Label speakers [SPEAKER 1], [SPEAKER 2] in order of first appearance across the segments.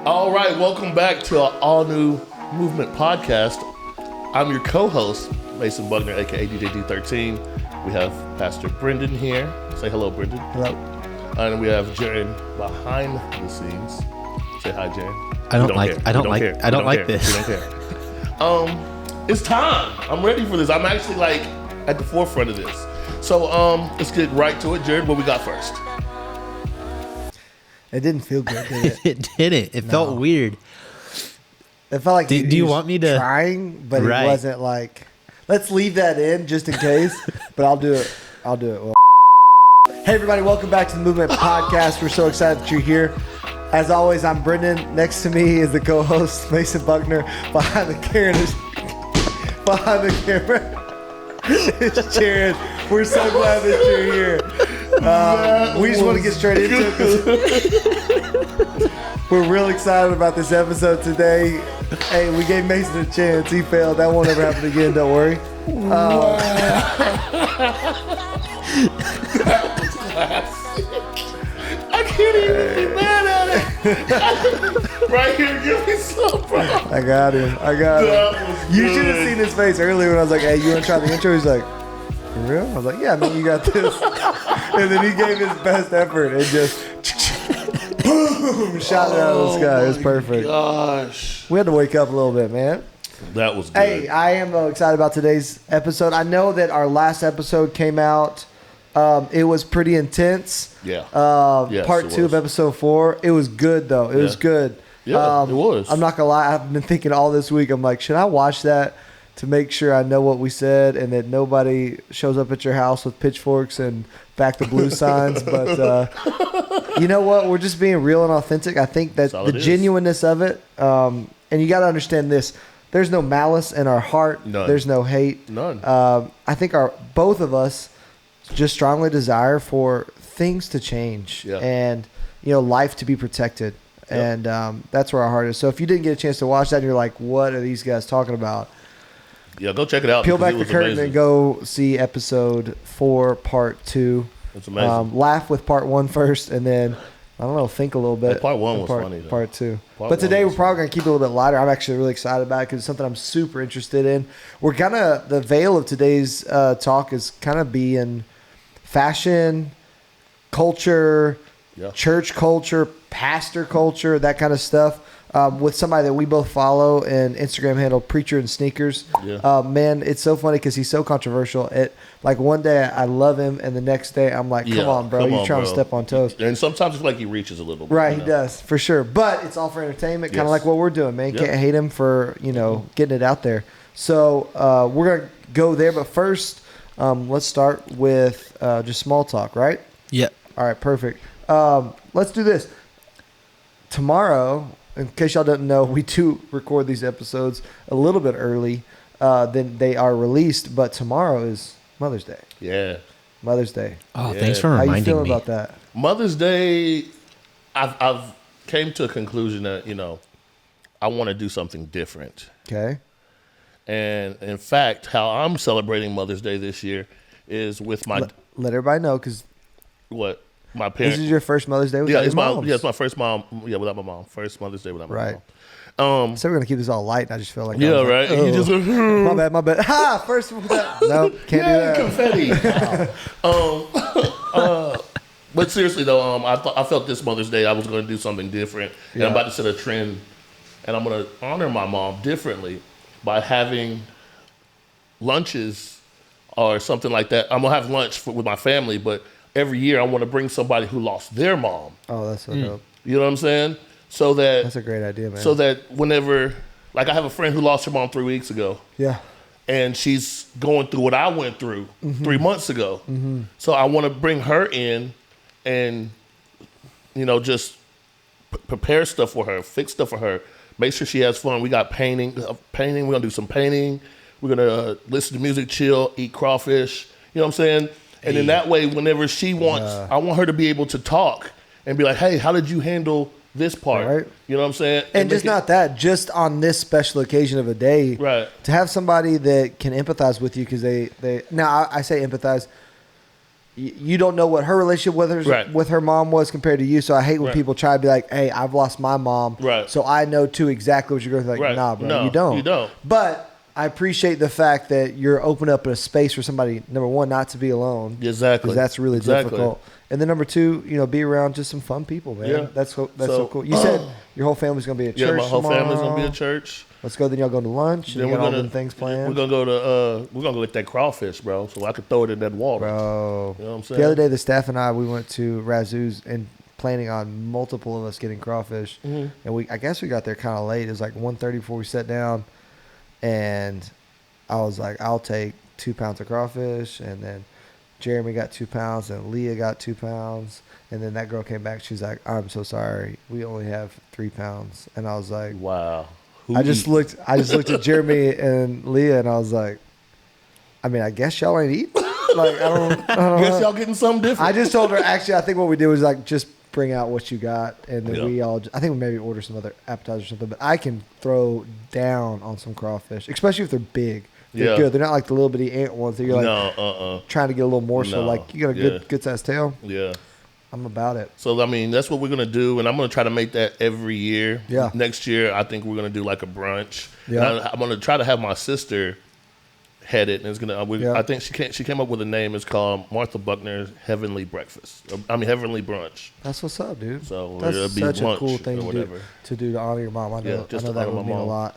[SPEAKER 1] All right, welcome back to our all-new Movement podcast. I'm your co-host, Mason Bugner, a.k.a. DJD13. We have Pastor Brendan here. Say hello, Brendan.
[SPEAKER 2] Hello.
[SPEAKER 1] And we have Jaren behind the scenes. Say hi, Jaren.
[SPEAKER 3] I don't like this.
[SPEAKER 1] We don't care. It's time. I'm ready for this. I'm actually like at the forefront of this. So let's get right to it. Jaren, what we got first?
[SPEAKER 2] It didn't feel good, did it?
[SPEAKER 3] It didn't. It felt weird.
[SPEAKER 2] It felt like
[SPEAKER 3] do you want me to
[SPEAKER 2] trying, but
[SPEAKER 3] right.
[SPEAKER 2] It wasn't like. Let's leave that in just in case. But I'll do it. Well. Hey everybody, welcome back to the Movement Podcast. We're so excited that you're here. As always, I'm Brendan. Next to me is the co-host Mason Buckner. Behind the camera is Jared. We're so glad that you're here. We just want to get straight into it because we're real excited about this episode today. Hey, we gave Mason a chance. He failed. That won't ever happen again. Don't worry.
[SPEAKER 1] I can't even be mad at it. Right here, give me some, bro.
[SPEAKER 2] I got him. You should have seen his face earlier when I was like, hey, you want to try the intro? He's like, for real? I was like, yeah, man, you got this. And then he gave his best effort and just boom, shot it out of the sky. It was perfect.
[SPEAKER 1] Gosh.
[SPEAKER 2] We had to wake up a little bit, man.
[SPEAKER 1] That was good.
[SPEAKER 2] Hey, I am excited about today's episode. I know that our last episode came out. It was pretty intense.
[SPEAKER 1] Yeah.
[SPEAKER 2] Yes, part 2 of episode 4. It was good, though. It was good.
[SPEAKER 1] Yeah, it was.
[SPEAKER 2] I'm not going to lie. I've been thinking all this week. I'm like, should I watch that to make sure I know what we said and that nobody shows up at your house with pitchforks and back the blue signs? But you know what? We're just being real and authentic. I think that the genuineness of it, and you got to understand this. There's no malice in our heart.
[SPEAKER 1] None.
[SPEAKER 2] There's no hate.
[SPEAKER 1] None.
[SPEAKER 2] I think both of us just strongly desire for things to change and life to be protected. And that's where our heart is. So if you didn't get a chance to watch that and you're like, what are these guys talking about?
[SPEAKER 1] Yeah, go check it out.
[SPEAKER 2] Peel back the curtain and go see episode 4, part 2.
[SPEAKER 1] It's amazing.
[SPEAKER 2] Laugh with part 1 first, and then I don't know, think a little bit.
[SPEAKER 1] Part 1 was funny, though.
[SPEAKER 2] Part 2. But today we're probably going to keep it a little bit lighter. I'm actually really excited about it because it's something I'm super interested in. We're kind of, the veil of today's talk is kind of being fashion, culture, church culture, pastor culture, that kind of stuff. With somebody that we both follow and Instagram handle Preacher and Sneakers. Yeah. Man, it's so funny because he's so controversial. Like one day I love him and the next day I'm like, come on, bro. You're trying to step on toes.
[SPEAKER 1] And sometimes it's like he reaches a little bit.
[SPEAKER 2] Right, he does, for sure. But it's all for entertainment, kind of like what we're doing, man. You can't hate him for, getting it out there. So we're going to go there. But first, let's start with just small talk, right?
[SPEAKER 3] Yeah.
[SPEAKER 2] All right, perfect. Let's do this. Tomorrow, in case y'all don't know, we do record these episodes a little bit early than they are released, but tomorrow is Mother's Day.
[SPEAKER 1] Yeah.
[SPEAKER 2] Mother's Day.
[SPEAKER 3] Oh, thanks for reminding me.
[SPEAKER 2] How you feeling about that?
[SPEAKER 1] Mother's Day, I've came to a conclusion that, I want to do something different.
[SPEAKER 2] Okay.
[SPEAKER 1] And in fact, how I'm celebrating Mother's Day this year is with my...
[SPEAKER 2] Let everybody know, because...
[SPEAKER 1] What? My parents.
[SPEAKER 2] This is your first Mother's Day without your mom?
[SPEAKER 1] It's my first mom. Yeah, without my mom. First Mother's Day without my
[SPEAKER 2] mom. So we're gonna keep this all light. And I just feel like
[SPEAKER 1] right.
[SPEAKER 2] Oh,
[SPEAKER 1] you just
[SPEAKER 2] my bad. Ha! First no, can't do that.
[SPEAKER 1] Confetti. But seriously though, I felt this Mother's Day I was going to do something different, and I'm about to set a trend, and I'm going to honor my mom differently by having lunches or something like that. I'm gonna have lunch with my family, but every year I want to bring somebody who lost their mom.
[SPEAKER 2] Oh, that's so dope.
[SPEAKER 1] You know what I'm saying? So that's
[SPEAKER 2] a great idea, man.
[SPEAKER 1] So that whenever, like I have a friend who lost her mom 3 weeks ago.
[SPEAKER 2] Yeah.
[SPEAKER 1] And she's going through what I went through 3 months ago. Mm-hmm. So I want to bring her in and, just prepare stuff for her, fix stuff for her, make sure she has fun. We got painting. We're going to do some painting. We're going to listen to music, chill, eat crawfish. You know what I'm saying? And then that way, whenever she wants, I want her to be able to talk and be like, hey, how did you handle this part?
[SPEAKER 2] Right.
[SPEAKER 1] You know what I'm saying?
[SPEAKER 2] And just not that, just on this special occasion of a day,
[SPEAKER 1] right? To
[SPEAKER 2] have somebody that can empathize with you because they now I say empathize. you don't know what her relationship with her mom was compared to you. So I hate when people try to be like, hey, I've lost my mom.
[SPEAKER 1] Right.
[SPEAKER 2] So I know too exactly what you're going through. Like, nah, bro,
[SPEAKER 1] no,
[SPEAKER 2] you don't.
[SPEAKER 1] You don't.
[SPEAKER 2] But I appreciate the fact that you're opening up a space for somebody, number one, not to be alone.
[SPEAKER 1] Exactly.
[SPEAKER 2] Because that's really difficult. And then number two, be around just some fun people, man. Yeah. That's so cool. You said your whole family's going to be at church.
[SPEAKER 1] Yeah, my whole
[SPEAKER 2] tomorrow.
[SPEAKER 1] family's going to be at church.
[SPEAKER 2] Let's go. Then y'all go to lunch. And then we're going to things planned.
[SPEAKER 1] We're gonna go get that crawfish, bro. So I could throw it in that water,
[SPEAKER 2] bro.
[SPEAKER 1] You know what I'm saying?
[SPEAKER 2] The other day, the staff and I we went to Razoo's and planning on multiple of us getting crawfish, and I guess we got there kind of late. It was like 1:30 before we sat down, and I was like, I'll take 2 pounds of crawfish, and then Jeremy got 2 pounds, and Leah got 2 pounds, and then that girl came back. She's like, I'm so sorry, we only have 3 pounds, and I was like,
[SPEAKER 1] wow.
[SPEAKER 2] I just looked at Jeremy and Leah, and I was like, I mean, I guess y'all ain't eating. Like, I don't
[SPEAKER 1] guess y'all getting something different.
[SPEAKER 2] I just told her, actually, I think what we did was like, just bring out what you got, and then I think we maybe order some other appetizers or something, but I can throw down on some crawfish, especially if they're big. They're good. They're not like the little bitty ant ones that you're like trying to get a little morsel. Like, you got a good sized tail.
[SPEAKER 1] Yeah.
[SPEAKER 2] I'm about it.
[SPEAKER 1] So, I mean, that's what we're going to do, and I'm going to try to make that every year.
[SPEAKER 2] Yeah.
[SPEAKER 1] Next year, I think we're going to do like a brunch.
[SPEAKER 2] Yeah.
[SPEAKER 1] I'm going to try to have my sister head it, and it's going to. I think she came up with a name. It's called Martha Buckner's Heavenly Breakfast. Heavenly Brunch.
[SPEAKER 2] That's what's up, dude.
[SPEAKER 1] So
[SPEAKER 2] that's
[SPEAKER 1] it'll be
[SPEAKER 2] such
[SPEAKER 1] lunch
[SPEAKER 2] a cool thing to do to honor your mom. I know that would mean a lot.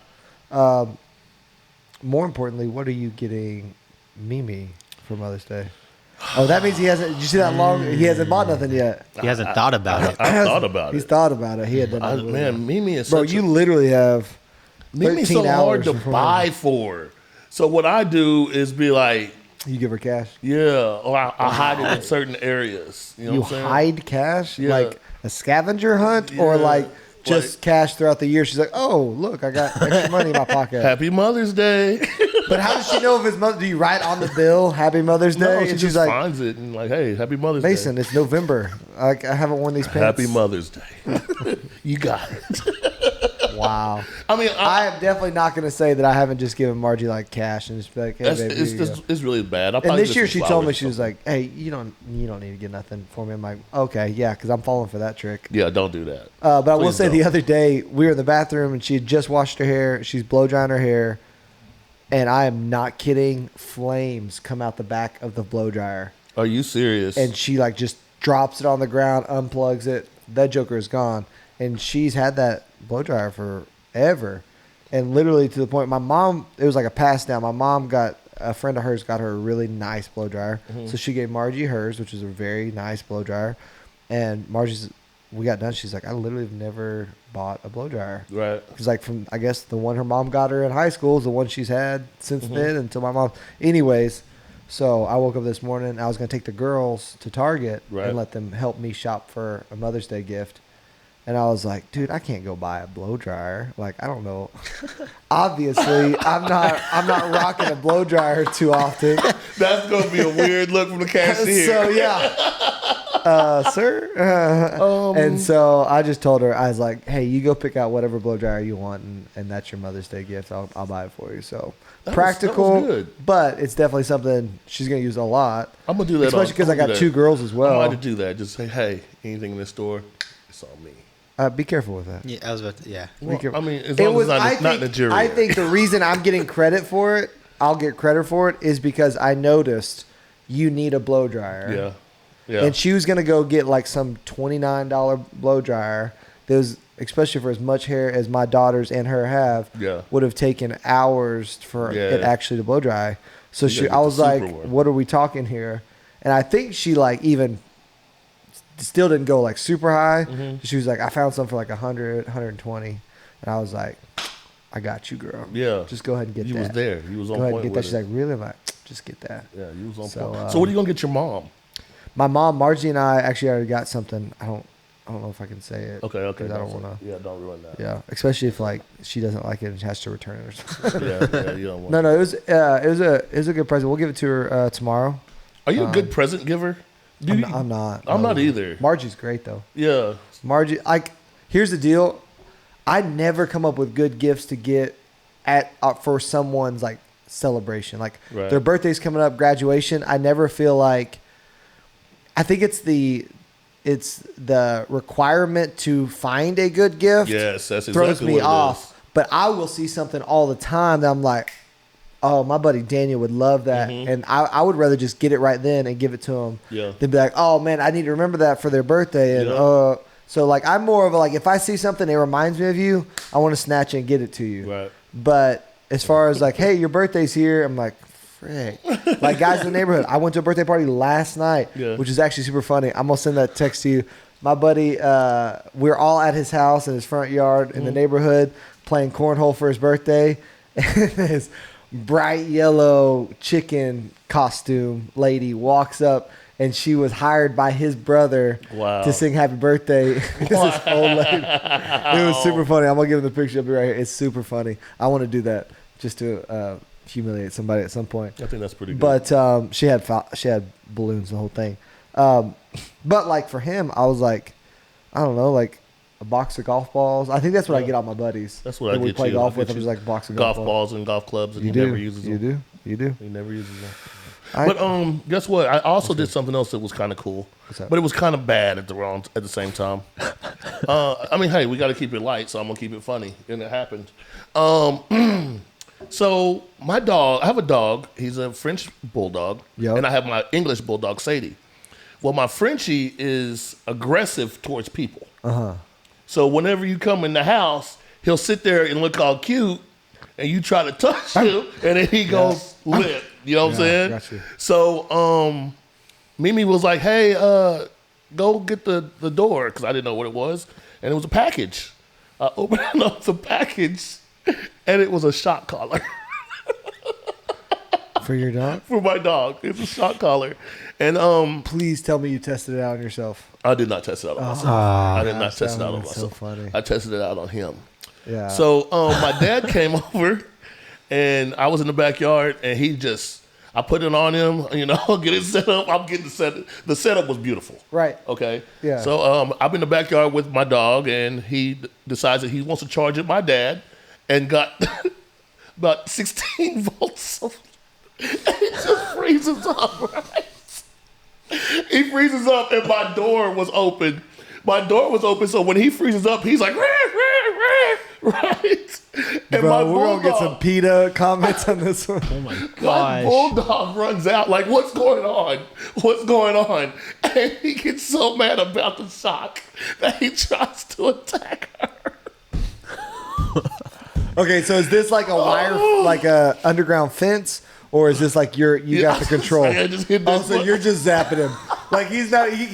[SPEAKER 2] More importantly, what are you getting Mimi for Mother's Day? Oh, that means he hasn't. Did you see that long? He hasn't bought nothing yet.
[SPEAKER 3] He hasn't thought about it.
[SPEAKER 1] I thought about it.
[SPEAKER 2] He's thought about it. He had done
[SPEAKER 1] man, Mimi is
[SPEAKER 2] bro. You literally have.
[SPEAKER 1] Mimi's so hard to buy for. So what I do is be like,
[SPEAKER 2] you give her cash.
[SPEAKER 1] Yeah, or I hide it in certain areas. You know what I'm saying?
[SPEAKER 2] Hide cash, like a scavenger hunt, or like just cash throughout the year. She's like, oh, look, I got extra money in my pocket.
[SPEAKER 1] Happy Mother's Day.
[SPEAKER 2] But how does she know if it's Mother? Do you write on the bill Happy Mother's Day?
[SPEAKER 1] No,
[SPEAKER 2] and
[SPEAKER 1] she just like, finds it and like, hey, Happy Mother's
[SPEAKER 2] Day.
[SPEAKER 1] Mason,
[SPEAKER 2] it's November. I haven't worn these pants.
[SPEAKER 1] Happy Mother's Day. You got it.
[SPEAKER 2] Wow.
[SPEAKER 1] I mean,
[SPEAKER 2] I am definitely not going to say that I haven't just given Margie like cash and just be like, hey, baby,
[SPEAKER 1] it's really bad.
[SPEAKER 2] And this year she told me, she was like, hey, you don't need to get nothing for me. I'm like, okay, yeah, because I'm falling for that trick.
[SPEAKER 1] Yeah, don't do that.
[SPEAKER 2] But I will say the other day we were in the bathroom and she had just washed her hair. She's blow drying her hair. And I am not kidding. Flames come out the back of the blow dryer.
[SPEAKER 1] Are you serious?
[SPEAKER 2] And she like just drops it on the ground, unplugs it. That joker is gone. And she's had that blow dryer forever. And literally to the point, my mom, it was like a pass down. My mom a friend of hers got her a really nice blow dryer. Mm-hmm. So she gave Margie hers, which is a very nice blow dryer. And we got done. She's like, I literally have never bought a blow dryer.
[SPEAKER 1] Right.
[SPEAKER 2] It's like from, I guess, the one her mom got her in high school is the one she's had since then until my mom. Anyways, so I woke up this morning. I was going to take the girls to Target and let them help me shop for a Mother's Day gift. And I was like, dude, I can't go buy a blow dryer. Like, I don't know. Obviously, I'm not rocking a blow dryer too often.
[SPEAKER 1] That's going to be a weird look from the cashier.
[SPEAKER 2] So, yeah. Sir? And so I just told her, I was like, hey, you go pick out whatever blow dryer you want, and that's your Mother's Day gift. I'll buy it for you. So practical, good. But it's definitely something she's going to use a lot.
[SPEAKER 1] I'm going to do that.
[SPEAKER 2] Especially because I got 2 girls as well.
[SPEAKER 1] I'm going to do that. Just say, hey, anything in the store, it's on me.
[SPEAKER 2] Be careful with that.
[SPEAKER 3] Yeah, I was about to, yeah.
[SPEAKER 1] Well, I mean, as long as it's not Nigeria.
[SPEAKER 2] I think the reason I'm getting credit for it, I'll get credit for it, is because I noticed you need a blow dryer.
[SPEAKER 1] Yeah. Yeah.
[SPEAKER 2] And she was going to go get like some $29 blow dryer. That was, especially for as much hair as my daughters and her have, would have taken hours for it actually to blow dry. So I was like, what are we talking here? And I think she like even still didn't go like super high. Mm-hmm. She was like, I found some for like 100, 120. And I was like, I got you, girl.
[SPEAKER 1] Yeah.
[SPEAKER 2] Just go ahead and get that.
[SPEAKER 1] You was there. You was on point.
[SPEAKER 2] Go ahead and get that.
[SPEAKER 1] She's
[SPEAKER 2] like, really? I'm like, just get that.
[SPEAKER 1] Yeah, you was on point. So what are you going to get your mom?
[SPEAKER 2] My mom, Margie, and I actually already got something. I don't know if I can say it.
[SPEAKER 1] Okay.
[SPEAKER 2] I don't want to.
[SPEAKER 1] Yeah, don't ruin that.
[SPEAKER 2] Yeah, especially if like she doesn't like it and has to return it or something.
[SPEAKER 1] yeah, you don't want.
[SPEAKER 2] No, it was a good present. We'll give it to her tomorrow.
[SPEAKER 1] Are you a good present giver?
[SPEAKER 2] I'm not.
[SPEAKER 1] I'm not either.
[SPEAKER 2] Margie's great though.
[SPEAKER 1] Yeah.
[SPEAKER 2] Margie, here's the deal. I never come up with good gifts to get for someone's like celebration. Like their birthday's coming up, graduation. I never feel like I think it's the requirement to find a good gift.
[SPEAKER 1] Yes, that's
[SPEAKER 2] throws
[SPEAKER 1] exactly
[SPEAKER 2] me
[SPEAKER 1] what it
[SPEAKER 2] off.
[SPEAKER 1] is.
[SPEAKER 2] But I will see something all the time that I'm like, oh, my buddy Daniel would love that, and I would rather just get it right then and give it to him.
[SPEAKER 1] Yeah.
[SPEAKER 2] Than be like, oh man, I need to remember that for their birthday, and
[SPEAKER 1] Yeah.
[SPEAKER 2] so like I'm more of a like if I see something that reminds me of you, I want to snatch it and get it to you.
[SPEAKER 1] Right.
[SPEAKER 2] But as far as like, hey, your birthday's here, I'm like, frick. Like guys in the neighborhood, I went to a birthday party last night, which is actually super funny. I'm gonna send that text to you. My buddy, we're all at his house in his front yard in the neighborhood playing cornhole for his birthday. And this bright yellow chicken costume lady walks up, and she was hired by his brother to sing happy birthday. This old lady. It was super funny. I'm going to give him the picture. It'll be right here. It's super funny. I want to do that just to humiliate somebody at some point.
[SPEAKER 1] I think that's pretty good.
[SPEAKER 2] But she had balloons, the whole thing. But like for him, I was like, I don't know, like a box of golf balls. I think that's what I get all my buddies.
[SPEAKER 1] That's what I
[SPEAKER 2] we
[SPEAKER 1] get
[SPEAKER 2] play
[SPEAKER 1] you.
[SPEAKER 2] golf
[SPEAKER 1] I
[SPEAKER 2] with.
[SPEAKER 1] get
[SPEAKER 2] I'm just
[SPEAKER 1] you
[SPEAKER 2] like a box of
[SPEAKER 1] golf
[SPEAKER 2] golf
[SPEAKER 1] balls and golf clubs, and
[SPEAKER 2] You
[SPEAKER 1] he
[SPEAKER 2] do.
[SPEAKER 1] never uses them.
[SPEAKER 2] You do.
[SPEAKER 1] He never uses them.
[SPEAKER 2] I-
[SPEAKER 1] But guess what? I also did something else that was kind of cool,
[SPEAKER 2] that?
[SPEAKER 1] but it was kind of bad at the same time. I mean, hey, we got to keep it light, so I'm gonna keep it funny, and it happened. So my dog, I have a dog. He's a French bulldog,
[SPEAKER 2] Yep.
[SPEAKER 1] and I have my English bulldog Sadie. Well, my Frenchie is aggressive towards people. So whenever you come in the house, he'll sit there and look all cute, and you try to touch him, and then he goes limp. You know what I'm saying?
[SPEAKER 2] got you.
[SPEAKER 1] So Mimi was like, hey, go get the door, because I didn't know what it was, and it was a package. I opened up the package, and it was a shock collar.
[SPEAKER 2] For your dog?
[SPEAKER 1] For my dog. It's a shock collar. And
[SPEAKER 2] Please tell me you tested it out on yourself.
[SPEAKER 1] I did not test it out on myself. I did not test it out on
[SPEAKER 2] that's so
[SPEAKER 1] myself.
[SPEAKER 2] funny.
[SPEAKER 1] I tested it out on him.
[SPEAKER 2] Yeah.
[SPEAKER 1] So my dad came over, and I was in the backyard, and I put it on him, get it set up. I'm getting the setup was beautiful.
[SPEAKER 2] Right.
[SPEAKER 1] Okay.
[SPEAKER 2] Yeah.
[SPEAKER 1] So I'm in the backyard with my dog, and he decides that he wants to charge at my dad, and got about 16 volts. And he just freezes up, right? He freezes up, and my door was open. So when he freezes up, he's like, right? And
[SPEAKER 2] Bro, we're going to get some PETA comments on this one.
[SPEAKER 3] Oh my
[SPEAKER 1] my
[SPEAKER 3] gosh.
[SPEAKER 1] bulldog runs out like, what's going on? And he gets so mad about the shock that he tries to attack her.
[SPEAKER 2] Okay, so is this like a wire, like a underground fence? Or is this like you got the control?
[SPEAKER 1] I just hit this
[SPEAKER 2] So you're just zapping him. Like he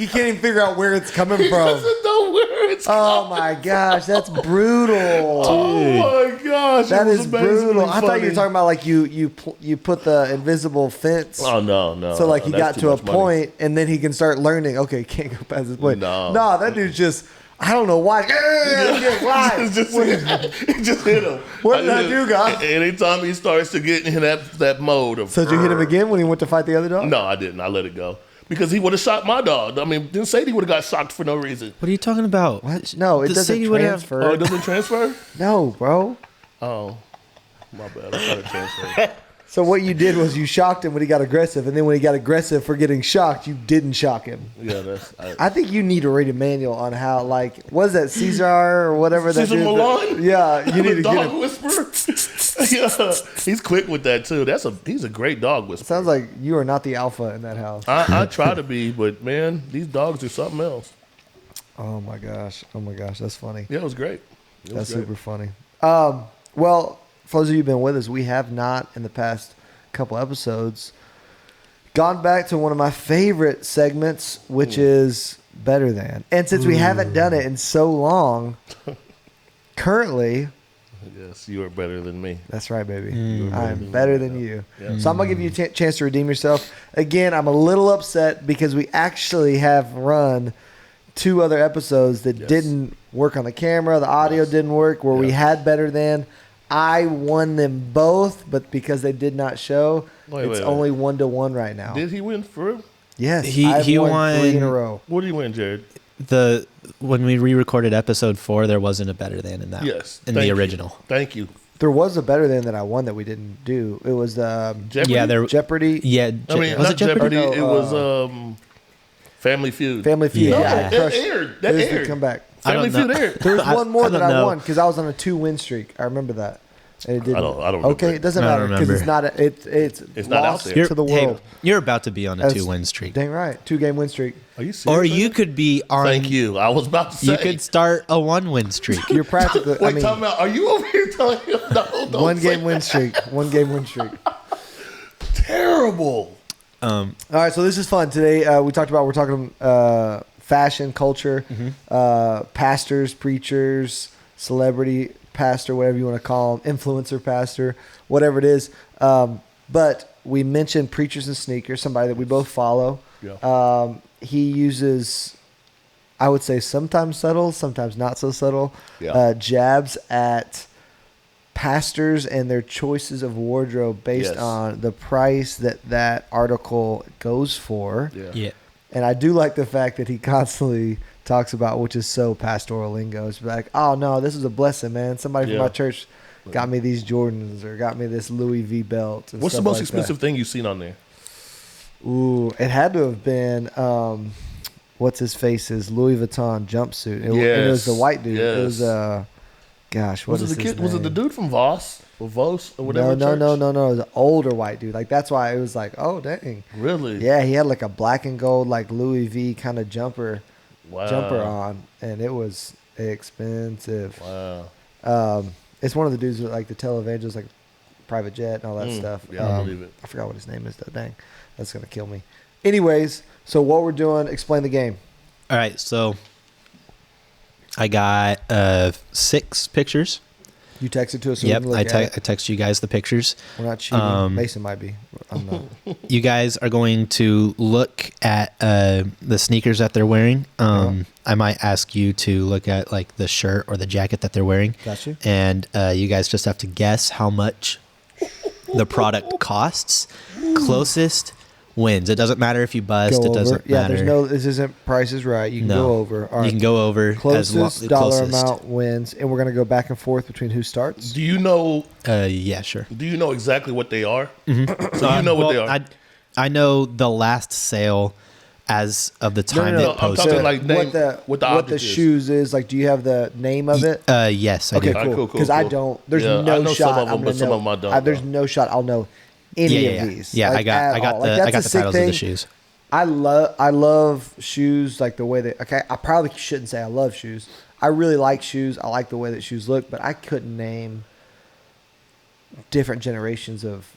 [SPEAKER 2] can't even figure out where it's coming
[SPEAKER 1] He
[SPEAKER 2] from.
[SPEAKER 1] doesn't know where it's
[SPEAKER 2] Oh my gosh, that's brutal.
[SPEAKER 1] Oh my gosh,
[SPEAKER 2] That
[SPEAKER 1] it was
[SPEAKER 2] is
[SPEAKER 1] amazingly
[SPEAKER 2] brutal. I thought you
[SPEAKER 1] funny.
[SPEAKER 2] were talking about like you put the invisible fence.
[SPEAKER 1] Oh no.
[SPEAKER 2] So like he
[SPEAKER 1] that's
[SPEAKER 2] got
[SPEAKER 1] too
[SPEAKER 2] to a
[SPEAKER 1] much money.
[SPEAKER 2] point, and then he can start learning. Okay, can't go past this point.
[SPEAKER 1] No.
[SPEAKER 2] that dude's just. I don't know why. Why?
[SPEAKER 1] It just hit him.
[SPEAKER 2] What did I do, guys?
[SPEAKER 1] Anytime he starts to get in that mode of.
[SPEAKER 2] So did you hit him again when he went to fight the other dog?
[SPEAKER 1] No, I didn't. I let it go because he would have shot my dog. I mean, then Sadie would have got shocked for no reason.
[SPEAKER 3] What are you talking about?
[SPEAKER 2] What? No, it
[SPEAKER 3] The
[SPEAKER 2] doesn't
[SPEAKER 3] city would have-
[SPEAKER 2] transfer.
[SPEAKER 1] Oh, it doesn't transfer?
[SPEAKER 2] No, bro.
[SPEAKER 1] Oh, my bad. I thought it transferred.
[SPEAKER 2] So what you did was you shocked him when he got aggressive, and then when he got aggressive for getting shocked, you didn't shock him.
[SPEAKER 1] Yeah, that's.
[SPEAKER 2] I think you need to read a manual on how, like, what is that, Caesar or whatever that
[SPEAKER 1] Caesar
[SPEAKER 2] dude-
[SPEAKER 1] Milan?
[SPEAKER 2] Yeah, you need to
[SPEAKER 1] dog
[SPEAKER 2] get him.
[SPEAKER 1] whisperer. Yeah, he's quick with that too. He's a great dog whisperer.
[SPEAKER 2] Sounds like you are not the alpha in that house.
[SPEAKER 1] I try to be, but man, these dogs are something else.
[SPEAKER 2] Oh my gosh, that's funny.
[SPEAKER 1] Yeah, it was great.
[SPEAKER 2] That's super funny. Well, for those of you who've been with us, we have not in the past couple episodes gone back to one of my favorite segments, which is Better Than. And since we haven't done it in so long, currently,
[SPEAKER 1] Yes, you are better than me.
[SPEAKER 2] that's right, baby.
[SPEAKER 1] You are
[SPEAKER 2] I'm better than you.
[SPEAKER 1] Yeah.
[SPEAKER 2] So I'm going to give you a chance to redeem yourself. Again, I'm a little upset because we actually have run 2 other episodes that didn't work on the camera. The audio didn't work where we had Better Than. I won them both, but because they did not show, it's only 1-1 right now.
[SPEAKER 1] Did he win for real?
[SPEAKER 2] Yes,
[SPEAKER 3] He
[SPEAKER 2] I've won 3 in a
[SPEAKER 3] won-
[SPEAKER 2] row.
[SPEAKER 1] What did he win, Jared?
[SPEAKER 3] When we re-recorded episode 4, there wasn't a Better Than in that.
[SPEAKER 1] Yes.
[SPEAKER 3] In
[SPEAKER 1] thank
[SPEAKER 3] the
[SPEAKER 1] you.
[SPEAKER 3] original.
[SPEAKER 1] Thank you.
[SPEAKER 2] There was a Better Than that I won that we didn't do. It was
[SPEAKER 1] Jeopardy?
[SPEAKER 3] Yeah, there.
[SPEAKER 2] Jeopardy.
[SPEAKER 3] Yeah,
[SPEAKER 1] I mean,
[SPEAKER 3] was
[SPEAKER 1] not
[SPEAKER 3] it Jeopardy?
[SPEAKER 1] Jeopardy.
[SPEAKER 2] No,
[SPEAKER 1] It was Family Feud.
[SPEAKER 2] Family Feud.
[SPEAKER 3] Yeah.
[SPEAKER 2] Yeah,
[SPEAKER 1] No,
[SPEAKER 2] I
[SPEAKER 1] that
[SPEAKER 2] crushed-
[SPEAKER 1] aired. That
[SPEAKER 2] There's the
[SPEAKER 1] aired.
[SPEAKER 2] comeback.
[SPEAKER 1] Family
[SPEAKER 3] I don't
[SPEAKER 1] Feud
[SPEAKER 3] know.
[SPEAKER 1] aired.
[SPEAKER 2] There was one more that
[SPEAKER 3] don't
[SPEAKER 2] I
[SPEAKER 3] know.
[SPEAKER 2] won because I was on a 2-win streak. I remember that. And it didn't.
[SPEAKER 1] I don't remember
[SPEAKER 2] Okay,
[SPEAKER 1] it.
[SPEAKER 2] it doesn't
[SPEAKER 3] I don't
[SPEAKER 2] matter because it's
[SPEAKER 3] remember.
[SPEAKER 2] not. It's
[SPEAKER 1] not out
[SPEAKER 2] lost
[SPEAKER 1] there.
[SPEAKER 2] to the
[SPEAKER 3] Hey,
[SPEAKER 2] world.
[SPEAKER 3] you're about to be on a
[SPEAKER 2] That's-
[SPEAKER 3] 2-win streak.
[SPEAKER 2] Dang right, 2-game win streak.
[SPEAKER 1] Are you serious?
[SPEAKER 3] Or
[SPEAKER 1] right
[SPEAKER 3] you
[SPEAKER 1] now?
[SPEAKER 3] could be on.
[SPEAKER 1] Thank you. I was about to say.
[SPEAKER 3] You could start a 1-win streak.
[SPEAKER 2] You're practically.
[SPEAKER 1] Wait,
[SPEAKER 2] I mean,
[SPEAKER 1] talking about, are you over here telling him no? Don't say
[SPEAKER 2] 1-game win
[SPEAKER 1] that.
[SPEAKER 2] streak. 1-game win streak.
[SPEAKER 1] Terrible.
[SPEAKER 2] All right, so this is fun today. We're talking fashion, culture, pastors, preachers, celebrity pastor, whatever you want to call them, influencer pastor, whatever it is. But we mentioned preachers and sneakers, somebody that we both follow.
[SPEAKER 1] Yeah.
[SPEAKER 2] He uses, I would say, sometimes subtle, sometimes not so subtle,
[SPEAKER 1] Yeah.
[SPEAKER 2] jabs at pastors and their choices of wardrobe based
[SPEAKER 1] Yes.
[SPEAKER 2] on the price that article goes for.
[SPEAKER 1] Yeah.
[SPEAKER 3] Yeah.
[SPEAKER 2] And I do like the fact that he constantly talks about, which is so pastoral lingo. It's like, oh no, this is a blessing, man. Somebody from
[SPEAKER 1] Yeah.
[SPEAKER 2] my church got me these Jordans or got me this Louis V belt. And
[SPEAKER 1] What's the
[SPEAKER 2] stuff
[SPEAKER 1] most
[SPEAKER 2] like
[SPEAKER 1] expensive thing you've seen on there?
[SPEAKER 2] that. Ooh, it had to have been what's his face's Louis Vuitton jumpsuit. It was the white dude. It was
[SPEAKER 1] Yes.
[SPEAKER 2] gosh, what
[SPEAKER 1] Was
[SPEAKER 2] is
[SPEAKER 1] it the
[SPEAKER 2] his
[SPEAKER 1] kid? Was it the
[SPEAKER 2] name?
[SPEAKER 1] dude from Voss or Vos or whatever?
[SPEAKER 2] No.
[SPEAKER 1] church?
[SPEAKER 2] It was an older white dude. Like that's why it was like, oh dang.
[SPEAKER 1] Really?
[SPEAKER 2] Yeah, he had like a black and gold like Louis V kind of jumper on, and it was expensive.
[SPEAKER 1] Wow.
[SPEAKER 2] It's one of the dudes with like the televangels, like private jet and all that stuff.
[SPEAKER 1] Yeah, I believe it.
[SPEAKER 2] I forgot what his name is though. Dang, that's gonna kill me. Anyways, so what we're doing? Explain the game.
[SPEAKER 3] All right, so I got 6 pictures.
[SPEAKER 2] You texted to us. So
[SPEAKER 3] Yep,
[SPEAKER 2] we can look
[SPEAKER 3] I
[SPEAKER 2] at it.
[SPEAKER 3] text you guys the pictures.
[SPEAKER 2] We're not cheating. Mason might be. I'm not.
[SPEAKER 3] You guys are going to look at the sneakers that they're wearing. I might ask you to look at like the shirt or the jacket that they're wearing.
[SPEAKER 2] Got you.
[SPEAKER 3] And you guys just have to guess how much the product costs. Closest wins. It doesn't matter if you bust.
[SPEAKER 2] Go
[SPEAKER 3] It
[SPEAKER 2] over.
[SPEAKER 3] doesn't
[SPEAKER 2] Yeah,
[SPEAKER 3] matter.
[SPEAKER 2] there's no. This isn't Price is Right. You can
[SPEAKER 3] No.
[SPEAKER 2] go over. All right.
[SPEAKER 3] You can go over
[SPEAKER 2] Closest
[SPEAKER 3] as
[SPEAKER 2] dollar
[SPEAKER 3] closest.
[SPEAKER 2] amount wins, and we're gonna go back and forth between who starts.
[SPEAKER 1] Do you know?
[SPEAKER 3] Yeah, sure.
[SPEAKER 1] Do you know exactly what they are?
[SPEAKER 3] Mm-hmm.
[SPEAKER 1] So you know what they are.
[SPEAKER 3] I know the last sale as of the time
[SPEAKER 1] no,
[SPEAKER 3] it
[SPEAKER 1] I'm
[SPEAKER 3] posted.
[SPEAKER 1] talking like name
[SPEAKER 2] what the
[SPEAKER 1] what the object is.
[SPEAKER 2] shoes is. Like, do you have the name of it?
[SPEAKER 3] Yes, I
[SPEAKER 2] Okay,
[SPEAKER 3] do.
[SPEAKER 1] All right,
[SPEAKER 2] cool.
[SPEAKER 1] cool, cool,
[SPEAKER 2] Because I
[SPEAKER 1] cool.
[SPEAKER 2] don't. There's
[SPEAKER 1] Yeah, I
[SPEAKER 2] no
[SPEAKER 1] know
[SPEAKER 2] shot.
[SPEAKER 1] some of them,
[SPEAKER 2] I'm
[SPEAKER 1] but
[SPEAKER 2] gonna
[SPEAKER 1] some
[SPEAKER 2] know.
[SPEAKER 1] of them I don't,
[SPEAKER 2] There's
[SPEAKER 1] though.
[SPEAKER 2] no shot. I'll know any of these.
[SPEAKER 3] Yeah,
[SPEAKER 2] like,
[SPEAKER 3] I got
[SPEAKER 2] at all.
[SPEAKER 3] the
[SPEAKER 2] Like,
[SPEAKER 3] I got
[SPEAKER 2] that's
[SPEAKER 3] the
[SPEAKER 2] a sick
[SPEAKER 3] titles of the
[SPEAKER 2] thing.
[SPEAKER 3] shoes.
[SPEAKER 2] I love shoes like the way that. Okay, I probably shouldn't say I love shoes. I really like shoes. I like the way that shoes look, but I couldn't name different generations of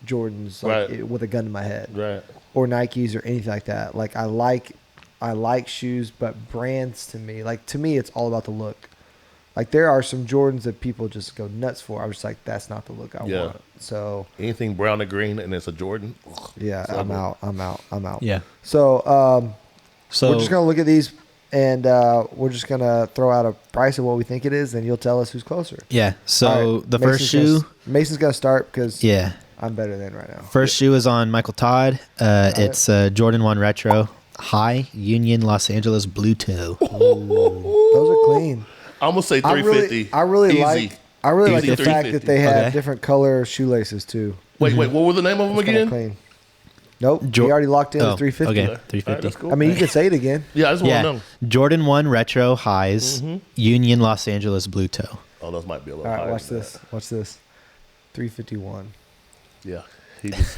[SPEAKER 2] Jordans like,
[SPEAKER 1] Right.
[SPEAKER 2] with a gun to my head,
[SPEAKER 1] Right.
[SPEAKER 2] or Nikes or anything like that. Like I like shoes, but brands to me, it's all about the look. Like there are some Jordans that people just go nuts for. I was just like, that's not the look I
[SPEAKER 1] Yeah.
[SPEAKER 2] want. So
[SPEAKER 1] Anything brown or green and it's a Jordan. Ugh.
[SPEAKER 2] yeah,
[SPEAKER 1] So
[SPEAKER 2] I'm
[SPEAKER 1] good.
[SPEAKER 2] out.
[SPEAKER 3] Yeah.
[SPEAKER 2] So
[SPEAKER 3] So
[SPEAKER 2] we're just gonna look at these, and we're just gonna throw out a price of what we think it is, and you'll tell us who's closer.
[SPEAKER 3] yeah. So
[SPEAKER 2] All right,
[SPEAKER 3] the first shoe.
[SPEAKER 2] Mason's gonna start because
[SPEAKER 3] Yeah.
[SPEAKER 2] I'm better than right now.
[SPEAKER 3] First shoe is on Michael Todd. It's Jordan 1 Retro High Union Los Angeles Blue Toe.
[SPEAKER 2] Those are clean.
[SPEAKER 1] I'm gonna say 350.
[SPEAKER 2] I really
[SPEAKER 1] Easy.
[SPEAKER 2] like
[SPEAKER 1] Easy
[SPEAKER 2] the fact
[SPEAKER 1] 350.
[SPEAKER 2] that they have
[SPEAKER 3] Okay.
[SPEAKER 2] different color shoelaces too.
[SPEAKER 1] Wait, what were the name of them
[SPEAKER 2] It's kinda
[SPEAKER 1] again?
[SPEAKER 2] clean. Nope,
[SPEAKER 3] Jo-
[SPEAKER 2] we already locked in
[SPEAKER 3] Oh,
[SPEAKER 2] the 350.
[SPEAKER 3] okay.
[SPEAKER 1] All right,
[SPEAKER 3] 350.
[SPEAKER 1] that's cool.
[SPEAKER 2] I mean, you can say it again.
[SPEAKER 1] Yeah, I just want
[SPEAKER 3] Yeah.
[SPEAKER 1] to know.
[SPEAKER 3] Jordan 1 Retro Highs Union Los Angeles Blue Toe.
[SPEAKER 1] Oh, those might be a little
[SPEAKER 2] All right,
[SPEAKER 1] higher
[SPEAKER 2] watch
[SPEAKER 1] than
[SPEAKER 2] this. Watch this. 351.
[SPEAKER 1] that. Yeah,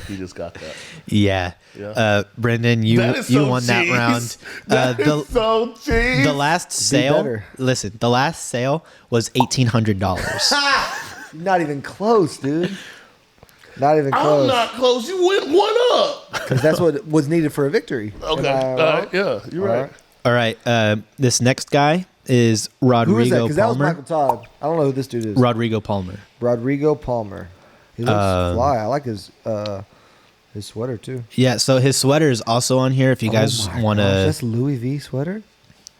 [SPEAKER 1] he just got that.
[SPEAKER 3] Yeah.
[SPEAKER 1] Yeah.
[SPEAKER 3] Brendan, you
[SPEAKER 1] That is
[SPEAKER 3] you
[SPEAKER 1] so
[SPEAKER 3] won that
[SPEAKER 1] cheese.
[SPEAKER 3] round.
[SPEAKER 1] That is so cheese.
[SPEAKER 3] The last sale.
[SPEAKER 2] better.
[SPEAKER 3] Listen, the last sale was $1,800.
[SPEAKER 2] Not even close, dude. Not even
[SPEAKER 1] I'm
[SPEAKER 2] close.
[SPEAKER 1] not close. You went one up.
[SPEAKER 2] Because that's what was needed for a victory.
[SPEAKER 1] Okay.
[SPEAKER 2] Am I
[SPEAKER 1] All
[SPEAKER 2] wrong?
[SPEAKER 1] right. Yeah, you're
[SPEAKER 2] All
[SPEAKER 1] right.
[SPEAKER 2] right.
[SPEAKER 3] All right. This next guy is
[SPEAKER 2] Who is that?
[SPEAKER 3] Rodrigo
[SPEAKER 2] Because that was
[SPEAKER 3] Palmer.
[SPEAKER 2] Michael Todd. I don't know who this dude is.
[SPEAKER 3] Rodrigo Palmer.
[SPEAKER 2] Rodrigo Palmer. He looks fly. I like his sweater too.
[SPEAKER 3] Yeah. So his sweater is also on here. If you guys
[SPEAKER 2] Oh my
[SPEAKER 3] want
[SPEAKER 2] gosh,
[SPEAKER 3] to,
[SPEAKER 2] that's Louis V sweater.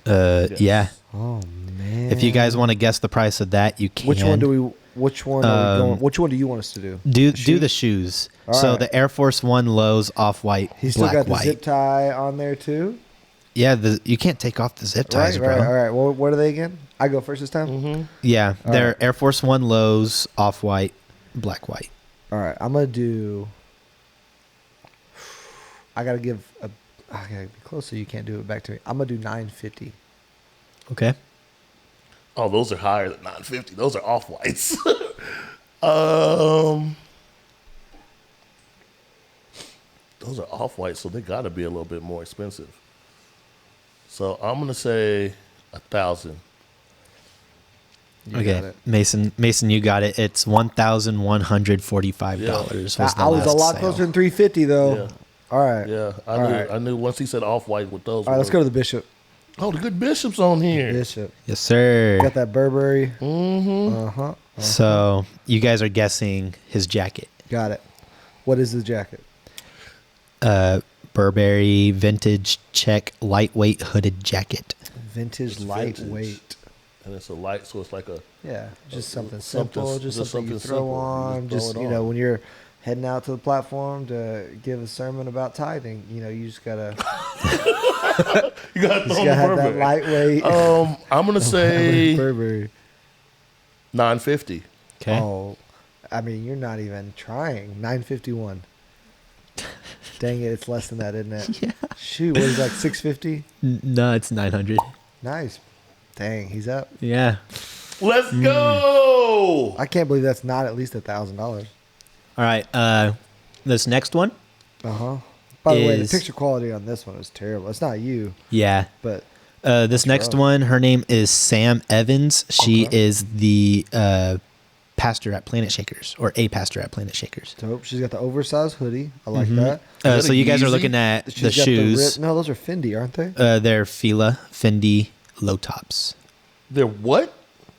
[SPEAKER 3] yeah.
[SPEAKER 2] Oh man.
[SPEAKER 3] If you guys want to guess the price of that, you can.
[SPEAKER 2] Which one do we? Which one are we going? Which one do you want us to do?
[SPEAKER 3] do
[SPEAKER 2] shoes?
[SPEAKER 3] the shoes?
[SPEAKER 2] All
[SPEAKER 3] So
[SPEAKER 2] right.
[SPEAKER 3] the Air Force One lows off white,
[SPEAKER 2] He's still
[SPEAKER 3] black
[SPEAKER 2] got the
[SPEAKER 3] white.
[SPEAKER 2] zip tie on there too.
[SPEAKER 3] Yeah, you can't take off the zip ties,
[SPEAKER 2] Right,
[SPEAKER 3] bro.
[SPEAKER 2] right, all right. Well, what are they again? I go first this time.
[SPEAKER 1] Mm-hmm.
[SPEAKER 3] Yeah, they're
[SPEAKER 2] right.
[SPEAKER 3] Air Force One lows off white, black white.
[SPEAKER 2] All right, I'm gonna do. I gotta give I gotta be close so you can't do it back to me. I'm gonna do $9.50.
[SPEAKER 3] Okay.
[SPEAKER 1] Oh, those are higher than 950. Those are off whites. Those are off white, so they got to be a little bit more expensive. So I'm gonna say 1,000.
[SPEAKER 2] You
[SPEAKER 3] Okay,
[SPEAKER 2] got it.
[SPEAKER 3] Mason, you got it. It's $1,145.
[SPEAKER 2] I was a lot closer than $3.50 though.
[SPEAKER 1] Yeah.
[SPEAKER 2] All right.
[SPEAKER 1] Yeah,
[SPEAKER 2] All right.
[SPEAKER 1] I knew once he said off white with those.
[SPEAKER 2] All right, let's go to the Bishop.
[SPEAKER 1] Oh, the good Bishop's on here.
[SPEAKER 2] Bishop.
[SPEAKER 3] Yes, sir.
[SPEAKER 2] Got that Burberry.
[SPEAKER 1] Mm-hmm.
[SPEAKER 2] Uh-huh.
[SPEAKER 3] So you guys are guessing his jacket.
[SPEAKER 2] Got it. What is the jacket?
[SPEAKER 3] Burberry vintage check lightweight hooded jacket.
[SPEAKER 2] Vintage
[SPEAKER 1] It's
[SPEAKER 2] lightweight.
[SPEAKER 1] vintage. And it's a light, so it's like a.
[SPEAKER 2] Yeah, just something
[SPEAKER 1] something-
[SPEAKER 2] simple, just something you
[SPEAKER 1] something
[SPEAKER 2] throw
[SPEAKER 1] simple. You
[SPEAKER 2] on.
[SPEAKER 1] just
[SPEAKER 2] Just,
[SPEAKER 1] throw it
[SPEAKER 2] you know,
[SPEAKER 1] on.
[SPEAKER 2] when you're heading out to the platform to give a sermon about tithing, you know, you just gotta,
[SPEAKER 1] You got to throw on the
[SPEAKER 2] have that
[SPEAKER 1] Burberry.
[SPEAKER 2] lightweight
[SPEAKER 1] I'm gonna say
[SPEAKER 2] Burberry.
[SPEAKER 1] 950.
[SPEAKER 3] Okay.
[SPEAKER 2] Oh, I mean, you're not even trying. 951. Dang it, it's less than that, isn't it?
[SPEAKER 3] Yeah.
[SPEAKER 2] Shoot, what is that? 650?
[SPEAKER 3] No, it's 900.
[SPEAKER 2] Nice. Dang, he's up.
[SPEAKER 3] Yeah.
[SPEAKER 1] Let's go.
[SPEAKER 2] I can't believe that's not at least $1,000.
[SPEAKER 3] All right. This next one.
[SPEAKER 2] By the way, the
[SPEAKER 3] Is-
[SPEAKER 2] picture quality on this one is terrible. It's not you,
[SPEAKER 3] Yeah.
[SPEAKER 2] but
[SPEAKER 3] This next one, her name is Sam Evans. She
[SPEAKER 2] Okay.
[SPEAKER 3] is the pastor at Planet Shakers, or a pastor at Planet Shakers.
[SPEAKER 2] dope. She's got the oversized hoodie. I like that.
[SPEAKER 1] that
[SPEAKER 3] So
[SPEAKER 1] a
[SPEAKER 3] you guys are
[SPEAKER 1] Yeezy?
[SPEAKER 3] looking at
[SPEAKER 2] She's
[SPEAKER 3] the
[SPEAKER 2] got
[SPEAKER 3] shoes.
[SPEAKER 2] no, those are Fendi, aren't they?
[SPEAKER 3] They're Fendi low tops.
[SPEAKER 1] They're what?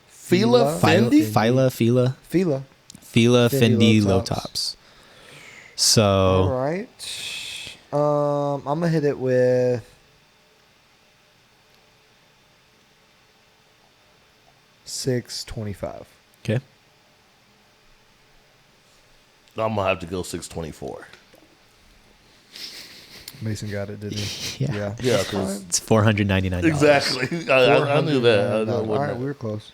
[SPEAKER 1] Fila
[SPEAKER 2] Fila?
[SPEAKER 1] Fendi?
[SPEAKER 3] Fila
[SPEAKER 2] Fila.
[SPEAKER 3] Fendi
[SPEAKER 2] Fendi
[SPEAKER 3] low
[SPEAKER 2] low
[SPEAKER 3] tops.
[SPEAKER 2] tops.
[SPEAKER 3] So
[SPEAKER 2] All right. I'm gonna hit it with $625.
[SPEAKER 3] okay.
[SPEAKER 1] I'm gonna have to go 624.
[SPEAKER 2] Mason got it, didn't he?
[SPEAKER 3] Yeah.
[SPEAKER 1] Yeah, because
[SPEAKER 3] It's $499.
[SPEAKER 1] exactly. I knew that. I know
[SPEAKER 2] All
[SPEAKER 1] what
[SPEAKER 2] right,
[SPEAKER 1] that-
[SPEAKER 2] we were close.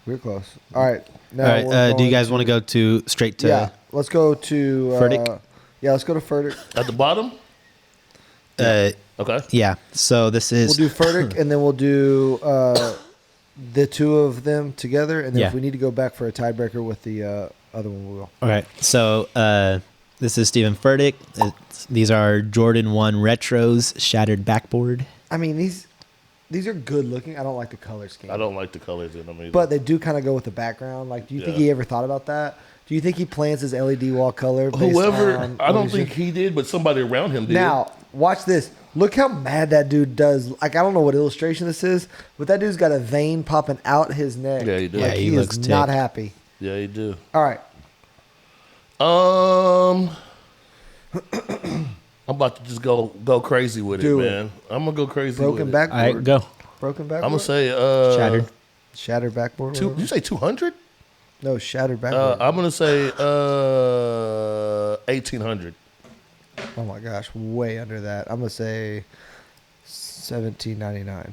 [SPEAKER 2] We were close. All right. Now
[SPEAKER 3] All right.
[SPEAKER 2] we're
[SPEAKER 3] Do you
[SPEAKER 2] going
[SPEAKER 3] guys want to go to straight to?
[SPEAKER 2] Yeah. Let's go to
[SPEAKER 3] Furtick?
[SPEAKER 2] Yeah, let's go to Furtick.
[SPEAKER 1] At the bottom? Okay.
[SPEAKER 3] Yeah. So this
[SPEAKER 2] We'll
[SPEAKER 3] is
[SPEAKER 2] do Furtick, and then we'll do the two of them together, and then
[SPEAKER 3] Yeah.
[SPEAKER 2] if we need to go back for a tiebreaker with the other one, we will.
[SPEAKER 3] all right. So this is Stephen Furtick. These are Jordan 1 retros, shattered backboard.
[SPEAKER 2] I mean, these are good looking. I don't like the color scheme.
[SPEAKER 1] I don't like the colors in them either.
[SPEAKER 2] But they do kind of go with the background. Like, do you think
[SPEAKER 1] Yeah.
[SPEAKER 2] he ever thought about that? Do you think he plans his LED wall color? Based
[SPEAKER 1] whoever,
[SPEAKER 2] on
[SPEAKER 1] I
[SPEAKER 2] what
[SPEAKER 1] don't
[SPEAKER 2] he's
[SPEAKER 1] think
[SPEAKER 2] doing?
[SPEAKER 1] he did, but somebody around him did.
[SPEAKER 2] Now, watch this. Look how mad that dude does. Like, I don't know what illustration this is, but that dude's got a vein popping out his neck.
[SPEAKER 1] Yeah, he does.
[SPEAKER 2] Like,
[SPEAKER 3] Yeah,
[SPEAKER 2] he
[SPEAKER 3] he
[SPEAKER 2] is
[SPEAKER 3] looks
[SPEAKER 2] not
[SPEAKER 3] ticked.
[SPEAKER 2] happy.
[SPEAKER 1] Yeah, he do.
[SPEAKER 2] All right.
[SPEAKER 1] I'm about to just go crazy with
[SPEAKER 2] Do
[SPEAKER 1] it,
[SPEAKER 2] it.
[SPEAKER 1] man. I'm gonna go crazy
[SPEAKER 2] Broken
[SPEAKER 1] with it.
[SPEAKER 2] backboard.
[SPEAKER 3] All right, go.
[SPEAKER 2] Broken backboard.
[SPEAKER 1] I'm gonna say
[SPEAKER 3] Shattered.
[SPEAKER 2] Shattered backboard.
[SPEAKER 1] Two,
[SPEAKER 2] whatever.
[SPEAKER 1] you say 200?
[SPEAKER 2] No, shattered backboard.
[SPEAKER 1] I'm gonna say 1800.
[SPEAKER 2] Oh my gosh, way under that. I'm gonna say $17.99.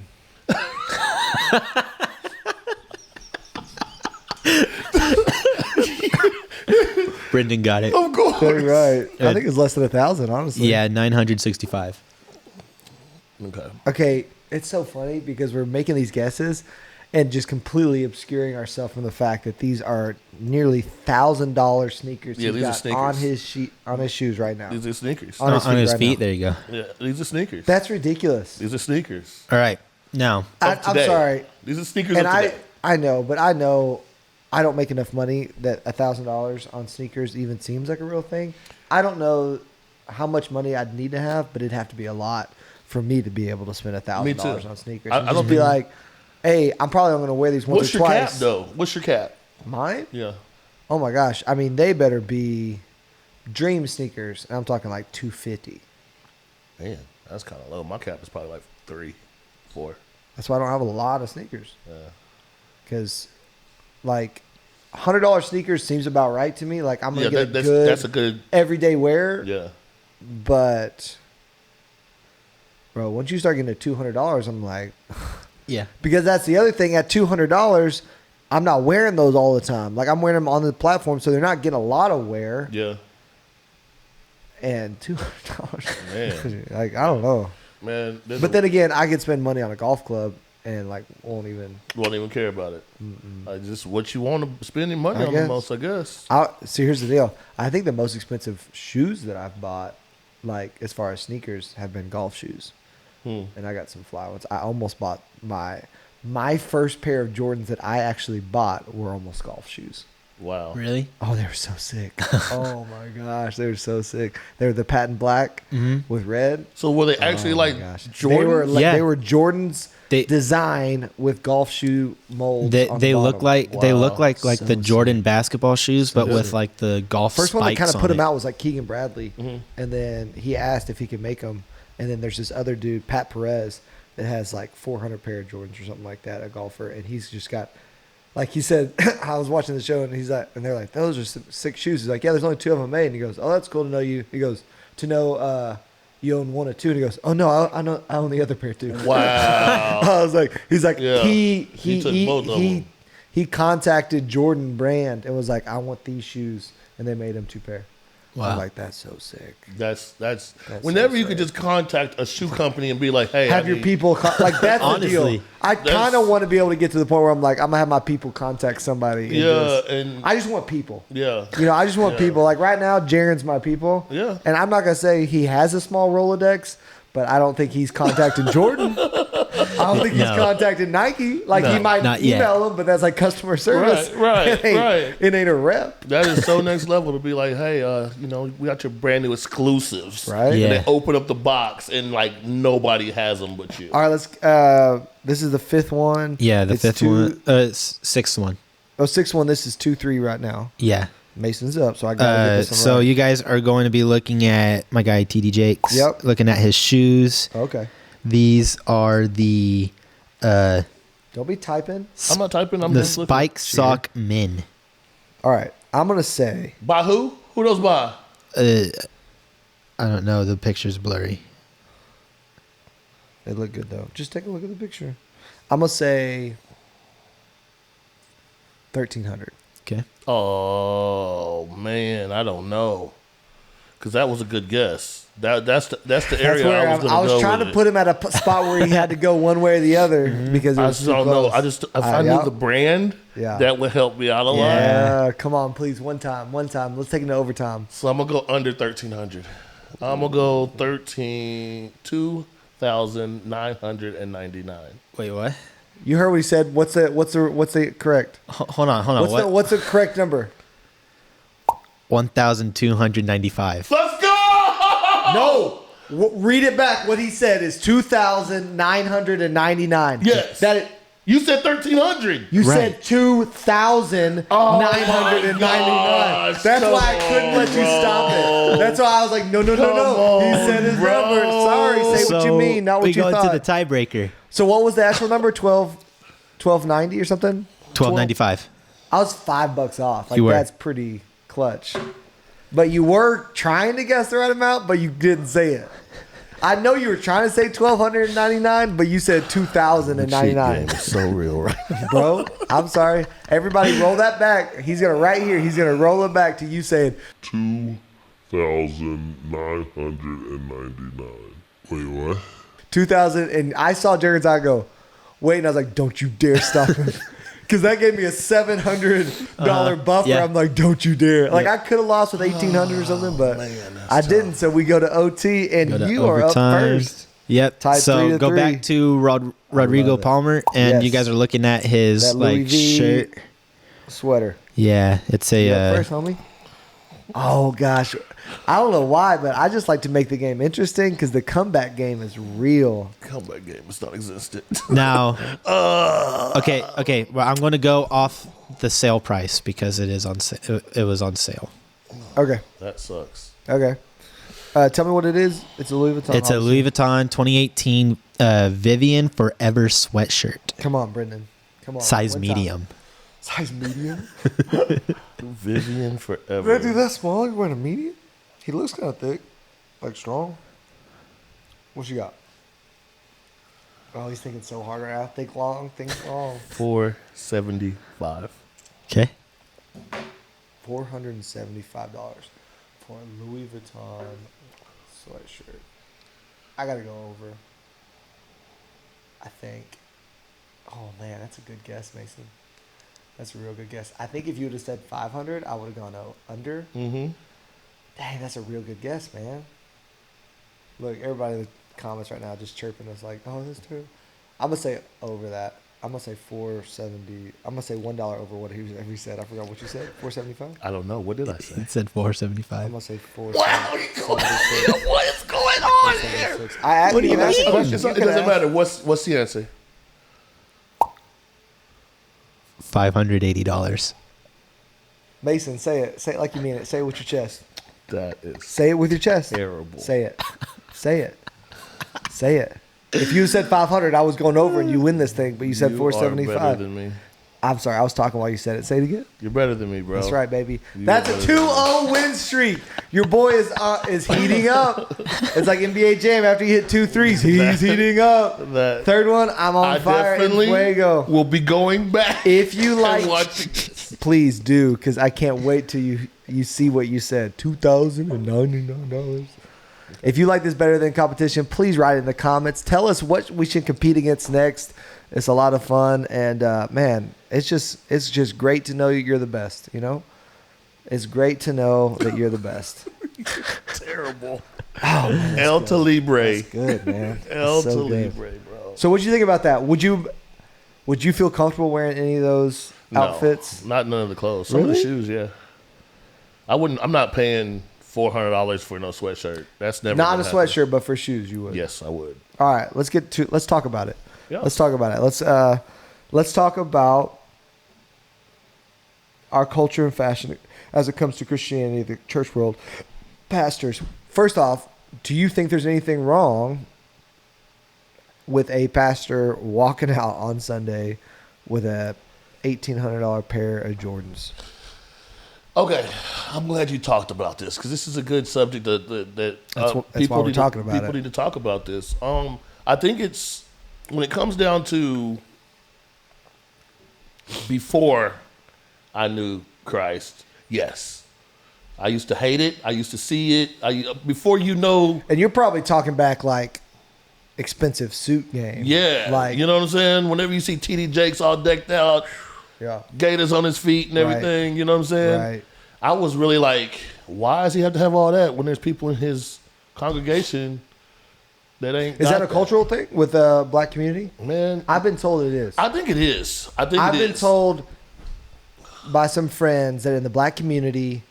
[SPEAKER 3] Brendan got it.
[SPEAKER 1] Of course.
[SPEAKER 2] Very right. I think it's less than 1,000, honestly.
[SPEAKER 3] Yeah, 965.
[SPEAKER 1] Okay.
[SPEAKER 2] Okay, it's so funny because we're making these guesses and just completely obscuring ourselves from the fact that these are nearly $1,000 sneakers.
[SPEAKER 1] Yeah,
[SPEAKER 2] he's
[SPEAKER 1] these are
[SPEAKER 2] got
[SPEAKER 1] sneakers.
[SPEAKER 2] on his shoes right now.
[SPEAKER 1] These are sneakers.
[SPEAKER 2] On his
[SPEAKER 3] On
[SPEAKER 2] feet
[SPEAKER 3] his
[SPEAKER 2] right
[SPEAKER 3] feet,
[SPEAKER 2] now.
[SPEAKER 3] there you go.
[SPEAKER 1] Yeah, these are sneakers.
[SPEAKER 2] That's ridiculous.
[SPEAKER 1] These are sneakers.
[SPEAKER 3] All right. Now,
[SPEAKER 2] I,
[SPEAKER 1] Of
[SPEAKER 2] I'm
[SPEAKER 1] today.
[SPEAKER 2] sorry,
[SPEAKER 1] These are sneakers
[SPEAKER 2] and
[SPEAKER 1] of today.
[SPEAKER 2] I know, but I know I don't make enough money that $1,000 on sneakers even seems like a real thing. I don't know how much money I'd need to have, but it'd have to be a lot for me to be able to spend
[SPEAKER 1] Me
[SPEAKER 2] $1,000
[SPEAKER 1] too.
[SPEAKER 2] on sneakers.
[SPEAKER 1] I
[SPEAKER 2] And
[SPEAKER 1] don't
[SPEAKER 2] just be
[SPEAKER 1] think-
[SPEAKER 2] like, hey, I'm probably only going to wear these once
[SPEAKER 1] What's
[SPEAKER 2] or
[SPEAKER 1] your
[SPEAKER 2] twice.
[SPEAKER 1] cap, though? What's your cap?
[SPEAKER 2] Mine?
[SPEAKER 1] Yeah.
[SPEAKER 2] Oh my gosh! I mean, they better be dream sneakers, and I'm talking like $250.
[SPEAKER 1] Man, that's kind of low. My cap is probably like 3, 4.
[SPEAKER 2] That's why I don't have a lot of sneakers.
[SPEAKER 1] Yeah.
[SPEAKER 2] Because, like, $100 sneakers seems about right to me. Like, I'm gonna get
[SPEAKER 1] that's a good.
[SPEAKER 2] everyday wear.
[SPEAKER 1] Yeah.
[SPEAKER 2] But, bro, once you start getting to $200, I'm like,
[SPEAKER 3] yeah.
[SPEAKER 2] because that's the other thing. At $200, I'm not wearing those all the time. Like, I'm wearing them on the platform, so they're not getting a lot of wear.
[SPEAKER 1] Yeah.
[SPEAKER 2] and $200.
[SPEAKER 1] Man.
[SPEAKER 2] Like, I don't know.
[SPEAKER 1] Man,
[SPEAKER 2] But then again, I could spend money on a golf club and like won't even
[SPEAKER 1] care about it. Like just what you want to spend your money
[SPEAKER 2] I
[SPEAKER 1] on the
[SPEAKER 2] guess.
[SPEAKER 1] most, I guess.
[SPEAKER 2] See, here's the deal. I think the most expensive shoes that I've bought, like as far as sneakers, have been golf shoes. And I got some fly ones. I almost bought my first pair of Jordans that I actually bought were almost golf shoes.
[SPEAKER 1] Wow.
[SPEAKER 3] Really?
[SPEAKER 2] Oh, they were so sick. Oh my gosh, they were so sick. They were the patent black with red.
[SPEAKER 1] So were they actually like Jordan?
[SPEAKER 2] They were Jordan's design with golf shoe molds.
[SPEAKER 3] They look like
[SPEAKER 1] Wow.
[SPEAKER 3] they look like
[SPEAKER 2] So
[SPEAKER 3] the Jordan basketball shoes, but with
[SPEAKER 1] sick.
[SPEAKER 3] like the golf
[SPEAKER 2] First one that
[SPEAKER 3] spikes
[SPEAKER 2] kind of
[SPEAKER 3] on
[SPEAKER 2] put him
[SPEAKER 3] it.
[SPEAKER 2] out was like Keegan Bradley, and then he asked if he could make them. And then there's this other dude, Pat Perez, that has like 400 pair of Jordans or something like that, a golfer, and he's just got, like he said, I was watching the show and he's like, and they're like, those are some sick shoes. He's like, yeah, there's only 2 of them made. And he goes, oh, that's cool to know you. He goes, to know you own 1 or 2. And he goes, oh no, I own the other pair too.
[SPEAKER 1] Wow.
[SPEAKER 2] I was like, he's like,
[SPEAKER 1] Yeah. He took both of them.
[SPEAKER 2] he contacted Jordan Brand and was like, I want these shoes, and they made him 2 pair.
[SPEAKER 3] Wow.
[SPEAKER 2] I'm like, that's so sick.
[SPEAKER 1] That's
[SPEAKER 2] That's
[SPEAKER 1] whenever
[SPEAKER 2] so
[SPEAKER 1] you could
[SPEAKER 2] sick.
[SPEAKER 1] just contact a shoe company and be like, hey,
[SPEAKER 2] Have
[SPEAKER 1] I
[SPEAKER 2] your
[SPEAKER 1] need-
[SPEAKER 2] people like that's the deal.
[SPEAKER 3] Honestly.
[SPEAKER 2] I
[SPEAKER 1] That's-
[SPEAKER 2] kind of want to be able to get to the point where I'm like, I'm gonna have my people contact somebody. And
[SPEAKER 1] Yeah, and
[SPEAKER 2] I just want people.
[SPEAKER 1] yeah.
[SPEAKER 2] You know, I just want
[SPEAKER 1] Yeah.
[SPEAKER 2] people. Like right now, Jaren's my people.
[SPEAKER 1] Yeah.
[SPEAKER 2] And I'm not gonna say he has a small Rolodex, but I don't think he's contacting Jordan. I don't think he's
[SPEAKER 3] No.
[SPEAKER 2] contacted Nike. Like he
[SPEAKER 3] No,
[SPEAKER 2] might
[SPEAKER 3] not yet.
[SPEAKER 2] email them, but that's like customer service.
[SPEAKER 1] Right,
[SPEAKER 2] It ain't,
[SPEAKER 1] right.
[SPEAKER 2] It ain't a rep.
[SPEAKER 1] That is so next level to be like, hey, we got your brand new exclusives.
[SPEAKER 2] Right.
[SPEAKER 3] Yeah.
[SPEAKER 1] And they open up the box and like nobody has them but you.
[SPEAKER 2] All right, let's. This is the 5th one.
[SPEAKER 3] Yeah, the
[SPEAKER 2] It's
[SPEAKER 3] 5th one, 6th one.
[SPEAKER 2] Oh, 6th one. This is 2-3 right now.
[SPEAKER 3] Yeah.
[SPEAKER 2] Mason's up, so I gotta get this one
[SPEAKER 3] So
[SPEAKER 2] right.
[SPEAKER 3] you guys are going to be looking at my guy TD Jakes.
[SPEAKER 2] Yep.
[SPEAKER 3] Looking at his shoes.
[SPEAKER 2] Okay.
[SPEAKER 3] These are the
[SPEAKER 2] Don't be typing.
[SPEAKER 1] I'm not typing. I'm
[SPEAKER 3] the
[SPEAKER 1] just looking.
[SPEAKER 3] Spike Sock Men.
[SPEAKER 2] All right. I'm gonna say
[SPEAKER 1] By who? Who those by?
[SPEAKER 3] I don't know. The picture's blurry.
[SPEAKER 2] they look good though. Just take a look at the picture. I'm gonna say 1,300.
[SPEAKER 3] Okay.
[SPEAKER 1] Oh man, I don't know, because that was a good guess. That's the area I was going to go.
[SPEAKER 2] I was trying
[SPEAKER 1] with
[SPEAKER 2] to
[SPEAKER 1] it.
[SPEAKER 2] put him at a spot where he had to go one way or the other because it
[SPEAKER 1] I
[SPEAKER 2] was
[SPEAKER 1] just
[SPEAKER 2] too
[SPEAKER 1] don't know.
[SPEAKER 2] close.
[SPEAKER 1] If I knew the brand,
[SPEAKER 2] Yeah.
[SPEAKER 1] that would help me out a lot.
[SPEAKER 3] Yeah.
[SPEAKER 2] Come on, please, one time. Let's take it to overtime.
[SPEAKER 1] So I'm gonna go under 1,300. I'm gonna go 2,999.
[SPEAKER 3] Wait, what?
[SPEAKER 2] You heard what he said. What's the correct?
[SPEAKER 3] Hold on.
[SPEAKER 2] What's the correct number?
[SPEAKER 3] 1,295.
[SPEAKER 1] Let's go!
[SPEAKER 2] No. Read it back. What he said is 2,999.
[SPEAKER 1] Yes. You said 1,300.
[SPEAKER 2] You
[SPEAKER 3] Right.
[SPEAKER 2] said 2,999.
[SPEAKER 1] gosh,
[SPEAKER 2] That's
[SPEAKER 1] come
[SPEAKER 2] why I couldn't let you stop it. That's why I was like, no. He
[SPEAKER 1] on,
[SPEAKER 2] said his
[SPEAKER 1] bro.
[SPEAKER 2] number. Sorry, say what you mean, not what
[SPEAKER 3] we
[SPEAKER 2] you
[SPEAKER 3] go
[SPEAKER 2] thought.
[SPEAKER 3] into the tiebreaker.
[SPEAKER 2] So what was the actual number? 1290 or something?
[SPEAKER 3] 1,295.
[SPEAKER 2] I was $5 off. Like
[SPEAKER 3] You were.
[SPEAKER 2] that's pretty clutch. But you were trying to guess the right amount, but you didn't say it. I know you were trying to say 1,299, but you said 2,099.
[SPEAKER 1] It's so real, right?
[SPEAKER 2] Bro, I'm sorry. Everybody roll that back. He's going to right here. He's going to roll it back to you saying
[SPEAKER 4] 2,999. Wait, what?
[SPEAKER 2] 2,000. And I saw Jared's eye go, wait. And I was like, don't you dare stop him. Because that gave me a $700 buffer.
[SPEAKER 3] yeah.
[SPEAKER 2] I'm like, don't you dare. Like, I could have lost with 1,800 or something, but I didn't. So we go to OT, and
[SPEAKER 3] Go to
[SPEAKER 2] you are up
[SPEAKER 3] overtime.
[SPEAKER 2] first.
[SPEAKER 3] Yep.
[SPEAKER 2] Tied
[SPEAKER 3] So
[SPEAKER 2] 3-3.
[SPEAKER 3] go back to Rodrigo
[SPEAKER 2] love it.
[SPEAKER 3] Palmer, and you
[SPEAKER 2] Yes.
[SPEAKER 3] guys are looking at his
[SPEAKER 2] That Louis
[SPEAKER 3] like
[SPEAKER 2] V
[SPEAKER 3] shirt.
[SPEAKER 2] sweater.
[SPEAKER 3] Yeah, it's a
[SPEAKER 2] You up first, homie? Oh, gosh. I don't know why, but I just like to make the game interesting because the comeback game is real.
[SPEAKER 1] Comeback game is non-existent.
[SPEAKER 3] now. Okay. Well, I'm going to go off the sale price because it is on. It was on sale.
[SPEAKER 2] Okay.
[SPEAKER 1] That sucks.
[SPEAKER 2] Okay. Tell me what it is. It's a Louis Vuitton.
[SPEAKER 3] It's a Louis Vuitton 2018 Vivian Forever sweatshirt,
[SPEAKER 2] Come on, Brendan. Come on.
[SPEAKER 3] size
[SPEAKER 2] one time.
[SPEAKER 3] medium.
[SPEAKER 2] Size medium?
[SPEAKER 1] Vivian
[SPEAKER 2] Did I do
[SPEAKER 1] forever.
[SPEAKER 2] that small? You wearing a medium? He looks kind of thick. Like strong. What you got? Oh, he's thinking so hard right now. Think long.
[SPEAKER 1] $475.
[SPEAKER 3] Okay.
[SPEAKER 2] $475. unicorn Louis Vuitton sweatshirt. I gotta go over. I think. Oh man, that's a good guess, Mason. That's a real good guess. I think if you would have said 500, I would have gone under.
[SPEAKER 1] Mm-hmm.
[SPEAKER 2] Dang, that's a real good guess, man. Look, everybody in the comments right now just chirping us like, "Oh, that's true." I'm gonna say over that. I'm gonna say 470. I'm gonna say $1 over what he said. I forgot what you said. 475.
[SPEAKER 1] I don't know. What did I say?
[SPEAKER 3] It said
[SPEAKER 2] I'm
[SPEAKER 3] 475.
[SPEAKER 2] gonna say
[SPEAKER 1] Wow,
[SPEAKER 2] 476.
[SPEAKER 1] what is going on here?
[SPEAKER 2] 476. I actually
[SPEAKER 3] you
[SPEAKER 2] asked a
[SPEAKER 3] mean?
[SPEAKER 2] question.
[SPEAKER 1] It
[SPEAKER 2] You could
[SPEAKER 1] doesn't
[SPEAKER 2] ask.
[SPEAKER 1] matter. What's the answer?
[SPEAKER 3] $580.
[SPEAKER 2] Mason, say it. Say it like you mean it. Say it with your chest.
[SPEAKER 1] That is
[SPEAKER 2] Say it with your chest.
[SPEAKER 1] terrible.
[SPEAKER 2] Say it. Say it. Say it. If you said 500, I was going over and you win this thing, but you said
[SPEAKER 1] You are better
[SPEAKER 2] 475.
[SPEAKER 1] than me.
[SPEAKER 2] I'm sorry, I was talking while you said it. Say it again.
[SPEAKER 1] You're better than me, bro.
[SPEAKER 2] That's right, baby.
[SPEAKER 1] You
[SPEAKER 2] That's a
[SPEAKER 1] are better
[SPEAKER 2] 2-0 win streak. Your boy is heating up. It's like NBA Jam after you hit 2 threes. He's heating up.
[SPEAKER 1] That
[SPEAKER 2] Third one, I'm on
[SPEAKER 1] I
[SPEAKER 2] fire in
[SPEAKER 1] definitely
[SPEAKER 2] fuego.
[SPEAKER 1] will be going back.
[SPEAKER 2] If you
[SPEAKER 1] and
[SPEAKER 2] like,
[SPEAKER 1] watching this.
[SPEAKER 2] please do, because I can't wait till you see what you said. $2,099. If you like this better than competition, please write it in the comments. Tell us what we should compete against next. It's a lot of fun, and man, it's just great to know you're the best. You know, it's great to know that you're the best.
[SPEAKER 1] Terrible.
[SPEAKER 2] Oh, man, that's
[SPEAKER 1] El
[SPEAKER 2] good.
[SPEAKER 1] Libre.
[SPEAKER 2] That's good, man.
[SPEAKER 1] El
[SPEAKER 2] That's so good.
[SPEAKER 1] Libre, bro.
[SPEAKER 2] So, what do you think about that? Would you feel comfortable wearing any of those
[SPEAKER 1] No,
[SPEAKER 2] outfits?
[SPEAKER 1] not none of the clothes. Some of the
[SPEAKER 2] Really?
[SPEAKER 1] shoes, yeah. I'm not paying $400 for no sweatshirt. That's never
[SPEAKER 2] Not
[SPEAKER 1] gonna
[SPEAKER 2] a
[SPEAKER 1] happen.
[SPEAKER 2] sweatshirt, but for shoes, you would.
[SPEAKER 1] Yes, I would.
[SPEAKER 2] All right, let's talk about it.
[SPEAKER 1] Yeah.
[SPEAKER 2] Let's talk about it. Let's talk about our culture and fashion as it comes to Christianity, the church world. Pastors, first off, do you think there's anything wrong with a pastor walking out on Sunday with a $1,800 pair of Jordans?
[SPEAKER 1] Okay, I'm glad you talked about this because this is a good subject that
[SPEAKER 2] That's why we're
[SPEAKER 1] need
[SPEAKER 2] talking
[SPEAKER 1] to,
[SPEAKER 2] about
[SPEAKER 1] people
[SPEAKER 2] it.
[SPEAKER 1] need to talk about this. I think it's when it comes down to before I knew Christ. Yes, I used to hate it. I used to see it. Before you know,
[SPEAKER 2] And you're probably talking back like expensive suit game.
[SPEAKER 1] yeah,
[SPEAKER 2] Like,
[SPEAKER 1] you know what I'm saying. Whenever you see TD Jakes all decked out,
[SPEAKER 2] yeah.
[SPEAKER 1] gators on his feet and
[SPEAKER 2] Right.
[SPEAKER 1] everything, you know what I'm saying.
[SPEAKER 2] Right.
[SPEAKER 1] I was really like, why does he have to have all that when there's people in his congregation that ain't?
[SPEAKER 2] Is
[SPEAKER 1] got
[SPEAKER 2] that a cultural thing with the black community?
[SPEAKER 1] Man,
[SPEAKER 2] I've been told it is.
[SPEAKER 1] I think it is. I've
[SPEAKER 2] been told by some friends that in the black community,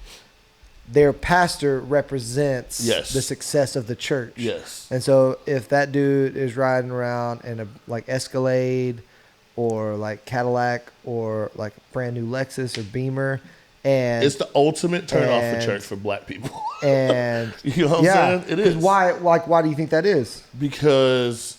[SPEAKER 2] their pastor represents
[SPEAKER 1] Yes.
[SPEAKER 2] the success of the church.
[SPEAKER 1] Yes.
[SPEAKER 2] And so if that dude is riding around in a like Escalade or like Cadillac or like brand new Lexus or Beamer, and
[SPEAKER 1] It's the ultimate turn off
[SPEAKER 2] and-
[SPEAKER 1] for church for black people.
[SPEAKER 2] and
[SPEAKER 1] You know what I'm
[SPEAKER 2] yeah,
[SPEAKER 1] saying? It
[SPEAKER 2] 'cause
[SPEAKER 1] is.
[SPEAKER 2] why do you think that is?
[SPEAKER 1] Because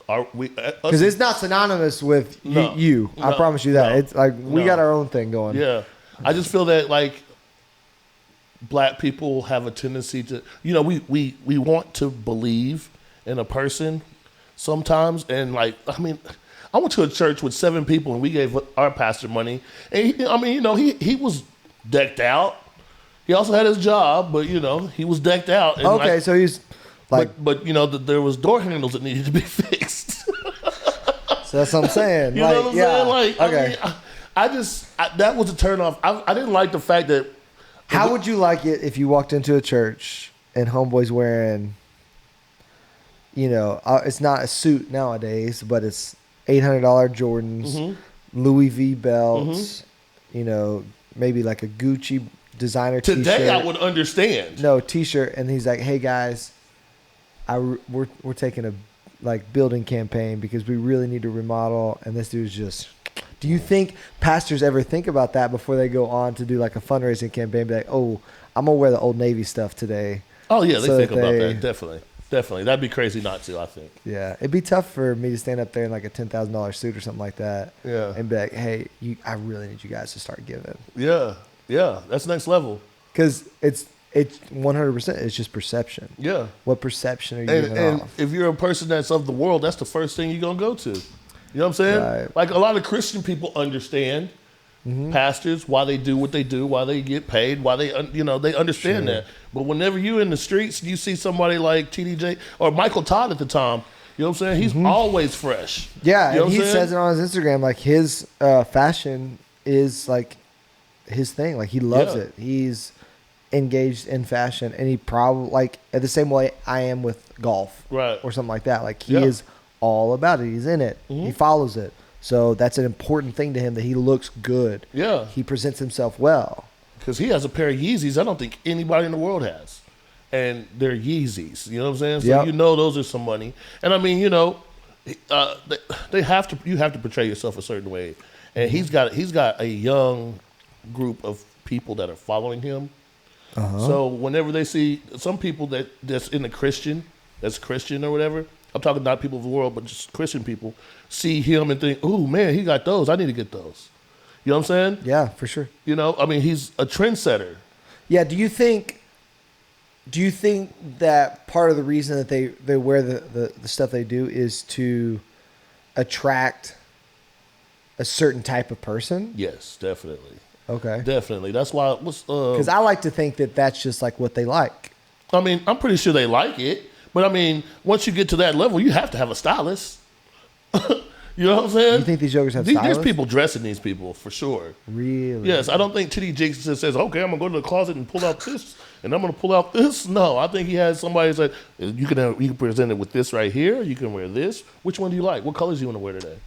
[SPEAKER 2] Because it's not synonymous with
[SPEAKER 1] No.
[SPEAKER 2] you. I
[SPEAKER 1] No.
[SPEAKER 2] promise you that.
[SPEAKER 1] No.
[SPEAKER 2] It's like we
[SPEAKER 1] No.
[SPEAKER 2] got our own thing going.
[SPEAKER 1] yeah. I just feel that like black people have a tendency to, we want to believe in a person sometimes, and like I went to a church with 7 people and we gave our pastor money, and he was decked out. He also had his job, but he was decked out. And
[SPEAKER 2] Okay, so he's like,
[SPEAKER 1] but there was door handles that needed to be fixed.
[SPEAKER 2] so that's what I'm saying.
[SPEAKER 1] You
[SPEAKER 2] like,
[SPEAKER 1] know what I'm
[SPEAKER 2] yeah.
[SPEAKER 1] saying? Like,
[SPEAKER 2] okay.
[SPEAKER 1] that was a turn off. I didn't like the fact that.
[SPEAKER 2] How would you like it if you walked into a church and homeboy's wearing, it's not a suit nowadays, but it's $800 Jordans,
[SPEAKER 1] Mm-hmm.
[SPEAKER 2] Louis V belts, maybe like a Gucci designer
[SPEAKER 1] Today
[SPEAKER 2] t-shirt.
[SPEAKER 1] I would understand.
[SPEAKER 2] No, t-shirt, and he's like, "Hey guys, we're taking a building campaign because we really need to remodel." And this dude's just. Do you think pastors ever think about that before they go on to do like a fundraising campaign? Be like, "Oh, I'm gonna wear the Old Navy stuff today."
[SPEAKER 1] Oh yeah, they
[SPEAKER 2] So
[SPEAKER 1] think
[SPEAKER 2] that
[SPEAKER 1] about
[SPEAKER 2] they-
[SPEAKER 1] that. Definitely. That'd be crazy not to. I think.
[SPEAKER 2] Yeah, it'd be tough for me to stand up there in like a $10,000 suit or something like that.
[SPEAKER 1] Yeah.
[SPEAKER 2] And be like, "Hey, I really need you guys to start giving,"
[SPEAKER 1] Yeah. That's next level.
[SPEAKER 2] because it's 100%. It's just perception.
[SPEAKER 1] Yeah.
[SPEAKER 2] What perception are you giving
[SPEAKER 1] And
[SPEAKER 2] off?
[SPEAKER 1] if you're a person that's of the world, that's the first thing you're gonna go to. You know what I'm saying?
[SPEAKER 2] Right.
[SPEAKER 1] Like a lot of Christian people understand pastors, why they do what they do, why they get paid, why they they understand that. But whenever you're in the streets, you see somebody like TDJ or Michael Todd at the time. You know what I'm saying? He's always fresh.
[SPEAKER 2] Yeah,
[SPEAKER 1] you know
[SPEAKER 2] and he says it on his Instagram. Like his fashion is like his thing. Like he loves it. He's engaged in fashion, and he probably like the same way I am with golf,
[SPEAKER 1] right,
[SPEAKER 2] or something like that. Like he is all about it. He's in it. He follows it. So that's an important thing to him that he looks good.
[SPEAKER 1] Yeah,
[SPEAKER 2] he presents himself well
[SPEAKER 1] because he has a pair of Yeezys I don't think anybody in the world has. And they're Yeezys, you know what I'm saying? So those are some money. And I mean, they have to. You have to portray yourself a certain way. And he's got a young group of people that are following him. So whenever they see some people that's in the Christian or whatever, I'm talking not people of the world, but just Christian people, see him and think, "Oh man, he got those. I need to get those." You know what I'm saying?
[SPEAKER 2] Yeah, for sure.
[SPEAKER 1] I mean, he's a trendsetter.
[SPEAKER 2] Yeah. Do you think that part of the reason that they wear the stuff they do is to attract a certain type of person?
[SPEAKER 1] Yes, definitely.
[SPEAKER 2] Okay.
[SPEAKER 1] Definitely. That's why
[SPEAKER 2] because I like to think that that's just like what they like.
[SPEAKER 1] I mean, I'm pretty sure they like it, but I mean, once you get to that level, you have to have a stylist. You know what I'm saying?
[SPEAKER 2] You think these jokers have stylists?
[SPEAKER 1] There's people dressing these people for sure.
[SPEAKER 2] Really?
[SPEAKER 1] Yes, I don't think Titty Jakes just says, "Okay, I'm gonna go to the closet and pull out this, and I'm gonna pull out this." No, I think he has somebody say, "You can present it with this right here. You can wear this. Which one do you like? What colors do you want to wear today?"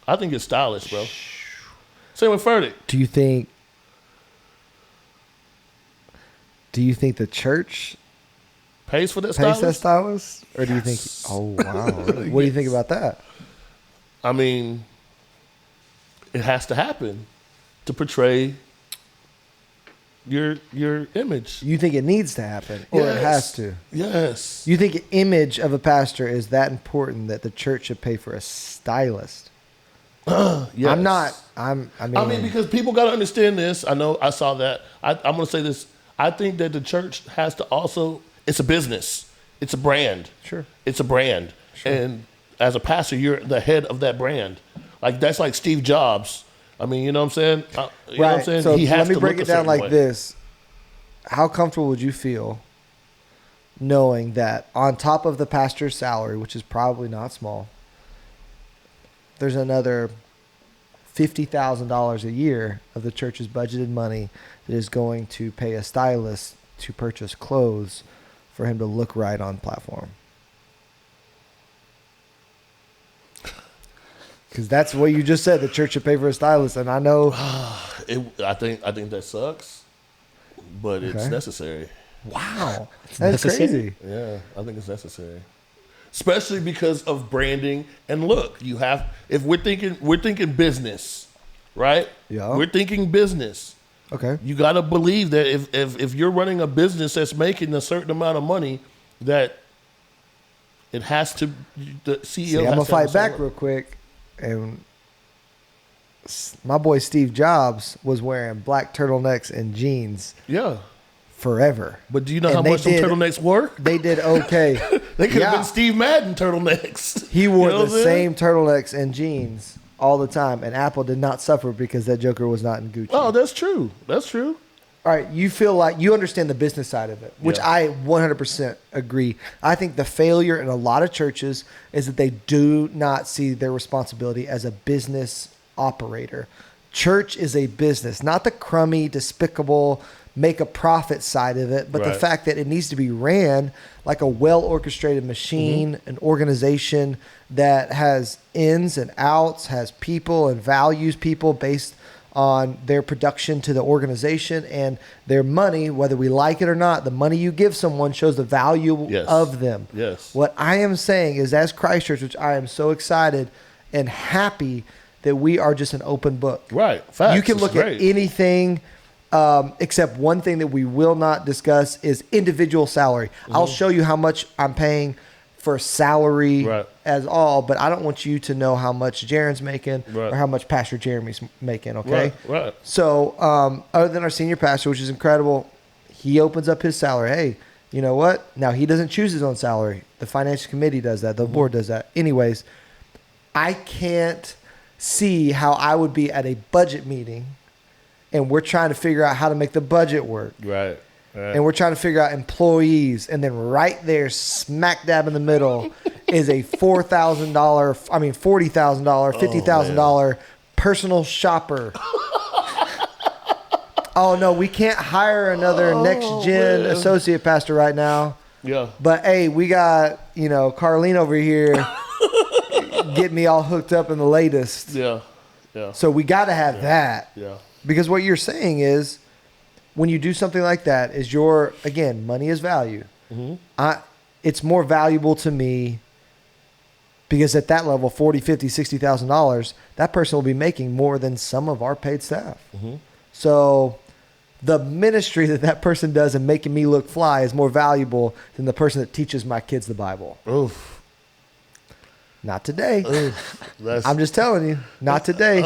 [SPEAKER 1] I think it's stylish, bro. Same with Furtick.
[SPEAKER 2] Do you think the church
[SPEAKER 1] pays for that
[SPEAKER 2] stylist? Or do you think? Oh wow! What do you think about that?
[SPEAKER 1] I mean, it has to happen to portray your image.
[SPEAKER 2] You think it needs to happen, or it has to?
[SPEAKER 1] Yes.
[SPEAKER 2] You think the image of a pastor is that important that the church should pay for a stylist?
[SPEAKER 1] Yes.
[SPEAKER 2] I mean,
[SPEAKER 1] because people got to understand this. I know I saw that. I'm going to say this. I think that the church has to also. It's a business. It's a brand.
[SPEAKER 2] Sure.
[SPEAKER 1] It's a brand, and as a pastor, you're the head of that brand. Like that's like Steve Jobs. I mean, you know what I'm saying? You know what I'm saying?
[SPEAKER 2] So
[SPEAKER 1] he has
[SPEAKER 2] let me
[SPEAKER 1] to
[SPEAKER 2] break
[SPEAKER 1] look
[SPEAKER 2] it down like
[SPEAKER 1] way.
[SPEAKER 2] this. How comfortable would you feel knowing that on top of the pastor's salary, which is probably not small, there's another $50,000 a year of the church's budgeted money that is going to pay a stylist to purchase clothes for him to look right on platform? Because that's what you just said. The church should pay for a stylist, and I know.
[SPEAKER 1] I think that sucks, but it's necessary.
[SPEAKER 2] Wow, that's crazy.
[SPEAKER 1] Yeah, I think it's necessary, especially because of branding and look. If we're thinking business, right?
[SPEAKER 2] Yeah,
[SPEAKER 1] we're thinking business.
[SPEAKER 2] Okay,
[SPEAKER 1] you got to believe that if you're running a business that's making a certain amount of money, that it has to. The CEO.
[SPEAKER 2] See, I'm gonna fight back real quick. And my boy Steve Jobs was wearing black turtlenecks and jeans.
[SPEAKER 1] Yeah.
[SPEAKER 2] Forever.
[SPEAKER 1] But do you know how much them turtlenecks were?
[SPEAKER 2] They did okay.
[SPEAKER 1] They could have been Steve Madden turtlenecks.
[SPEAKER 2] He wore the same turtlenecks and jeans all the time, and Apple did not suffer because that joker was not in Gucci.
[SPEAKER 1] Oh, that's true. That's true.
[SPEAKER 2] All right, you feel like you understand the business side of it, which I 100% agree. I think the failure in a lot of churches is that they do not see their responsibility as a business operator. Church is a business, not the crummy, despicable, make a profit side of it, but the fact that it needs to be ran like a well-orchestrated machine, an organization that has ins and outs, has people and values people based on their production to the organization and their money, whether we like it or not. The money you give someone shows the value of them.
[SPEAKER 1] Yes.
[SPEAKER 2] What I am saying is, as Christ Church, which I am so excited and happy that we are just an open book.
[SPEAKER 1] Right. Facts.
[SPEAKER 2] You can look at anything except one thing that we will not discuss is individual salary. I'll show you how much I'm paying for salary as all, but I don't want you to know how much Jaron's making or how much Pastor Jeremy's making, okay?
[SPEAKER 1] Right.
[SPEAKER 2] So other than our senior pastor, which is incredible, he opens up his salary. Hey, you know what? Now, he doesn't choose his own salary. The financial committee does that. The board does that. Anyways, I can't see how I would be at a budget meeting, and we're trying to figure out how to make the budget work.
[SPEAKER 1] Right.
[SPEAKER 2] And we're trying to figure out employees, and then right there, smack dab in the middle, is a $40,000, $50,000 personal shopper. Oh no, we can't hire another next gen associate pastor right now.
[SPEAKER 1] Yeah.
[SPEAKER 2] But hey, we got, Carlene over here getting me all hooked up in the latest.
[SPEAKER 1] Yeah. Yeah.
[SPEAKER 2] So we got to have that.
[SPEAKER 1] Yeah.
[SPEAKER 2] Because what you're saying is, when you do something like that, is again, money is value. Mm-hmm. It's more valuable to me because at that level, $40,000, $50,000, $60,000, that person will be making more than some of our paid staff. Mm-hmm. So the ministry that person does in making me look fly is more valuable than the person that teaches my kids the Bible.
[SPEAKER 1] Oof.
[SPEAKER 2] Not today.
[SPEAKER 1] Oof.
[SPEAKER 2] I'm just telling you, not today.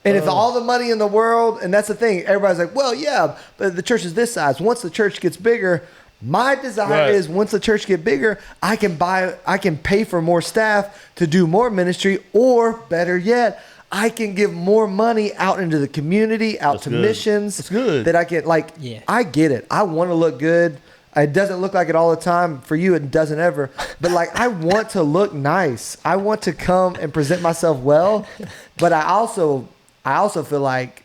[SPEAKER 2] And if all the money in the world, and that's the thing, everybody's like, well, yeah, but the church is this size. Once the church gets bigger, my desire is once the church get bigger, I can pay for more staff to do more ministry, or better yet, I can give more money out into the community, out to missions.
[SPEAKER 1] That's good.
[SPEAKER 2] That I get, I get it. I want to look good. It doesn't look like it all the time. For you, it doesn't ever. But I want to look nice. I want to come and present myself well. But I also feel like,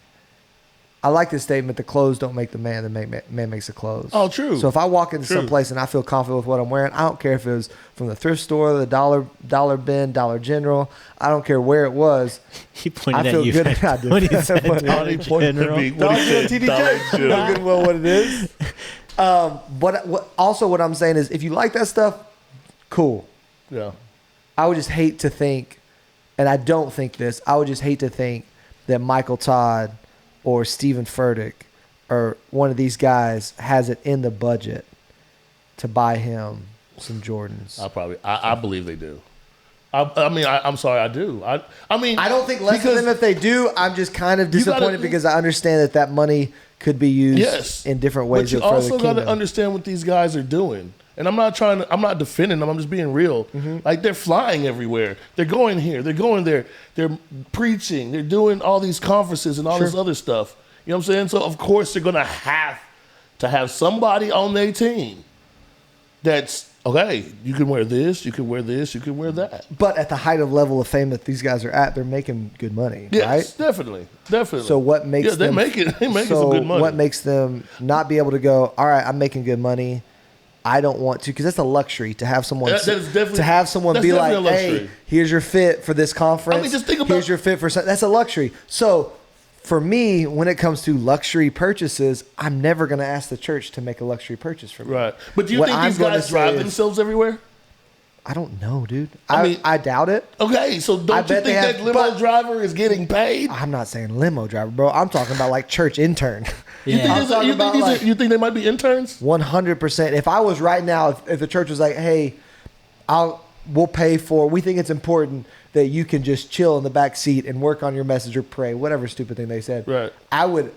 [SPEAKER 2] I like this statement: the clothes don't make the man, the man makes the clothes.
[SPEAKER 1] Oh, true.
[SPEAKER 2] So if I walk into some place and I feel confident with what I'm wearing, I don't care if it was from the thrift store, the dollar bin, Dollar General. I don't care where it was.
[SPEAKER 3] He pointed
[SPEAKER 2] I feel
[SPEAKER 3] at you
[SPEAKER 2] good. I did.
[SPEAKER 3] when he said
[SPEAKER 1] He pointed at me. What he said, Dollar
[SPEAKER 2] I
[SPEAKER 1] General.
[SPEAKER 2] know good well what it is. What I'm saying is, if you like that stuff, cool.
[SPEAKER 1] Yeah.
[SPEAKER 2] I would just hate to think, and I don't think this, I would just hate to think that Michael Todd or Stephen Furtick or one of these guys has it in the budget to buy him some Jordans.
[SPEAKER 1] I believe they do. I'm sorry, I do. I mean,
[SPEAKER 2] I don't think less of them if they do. I'm just kind of disappointed because I understand that money could be used in different ways.
[SPEAKER 1] But you also got to understand what these guys are doing. And I'm not defending them. I'm just being real. Mm-hmm. Like, they're flying everywhere. They're going here. They're going there. They're preaching. They're doing all these conferences and all this other stuff. You know what I'm saying? So, of course, they're going to have somebody on their team that's, okay, you can wear this, you can wear this, you can wear that.
[SPEAKER 2] But at the height of level of fame that these guys are at, they're making good money, right?
[SPEAKER 1] Definitely.
[SPEAKER 2] So what makes them...
[SPEAKER 1] they're making some good money.
[SPEAKER 2] What makes them not be able to go, all right, I'm making good money, I don't want to, because that's a luxury to have someone be like, hey, here's your fit for this conference. I mean, just think about, here's your fit for something. That's a luxury. So for me, when it comes to luxury purchases, I'm never going to ask the church to make a luxury purchase for me.
[SPEAKER 1] Right. But do you think these guys drive themselves everywhere?
[SPEAKER 2] I don't know, dude. I doubt it.
[SPEAKER 1] Okay, so don't you think that limo driver is getting paid?
[SPEAKER 2] I'm not saying limo driver, bro. I'm talking about like church intern.
[SPEAKER 1] Yeah. You think they might be interns?
[SPEAKER 2] 100%. If I was right now, if the church was like, hey, we'll pay for, we think it's important that you can just chill in the back seat and work on your message or pray, whatever stupid thing they said.
[SPEAKER 1] Right.
[SPEAKER 2] I would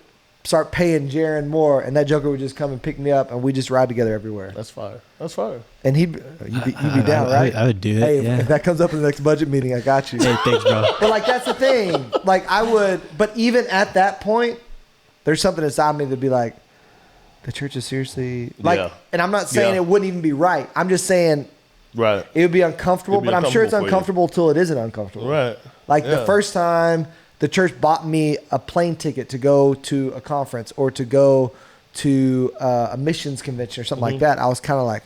[SPEAKER 2] start paying Jaron more, and that joker would just come and pick me up, and we just ride together everywhere.
[SPEAKER 1] That's fire. That's fire.
[SPEAKER 2] And you'd be down, right?
[SPEAKER 3] I would do it.
[SPEAKER 2] Hey, if that comes up in the next budget meeting, I got you.
[SPEAKER 3] Hey, thanks, bro.
[SPEAKER 2] But that's the thing. I would, but even at that point, there's something inside me that'd be like, the church is seriously and I'm not saying it wouldn't even be right. I'm just saying,
[SPEAKER 1] right,
[SPEAKER 2] it would be uncomfortable, but I'm sure it's uncomfortable till it isn't uncomfortable.
[SPEAKER 1] Right.
[SPEAKER 2] The first time the church bought me a plane ticket to go to a conference or to go to a missions convention or something like that, I was kind of like,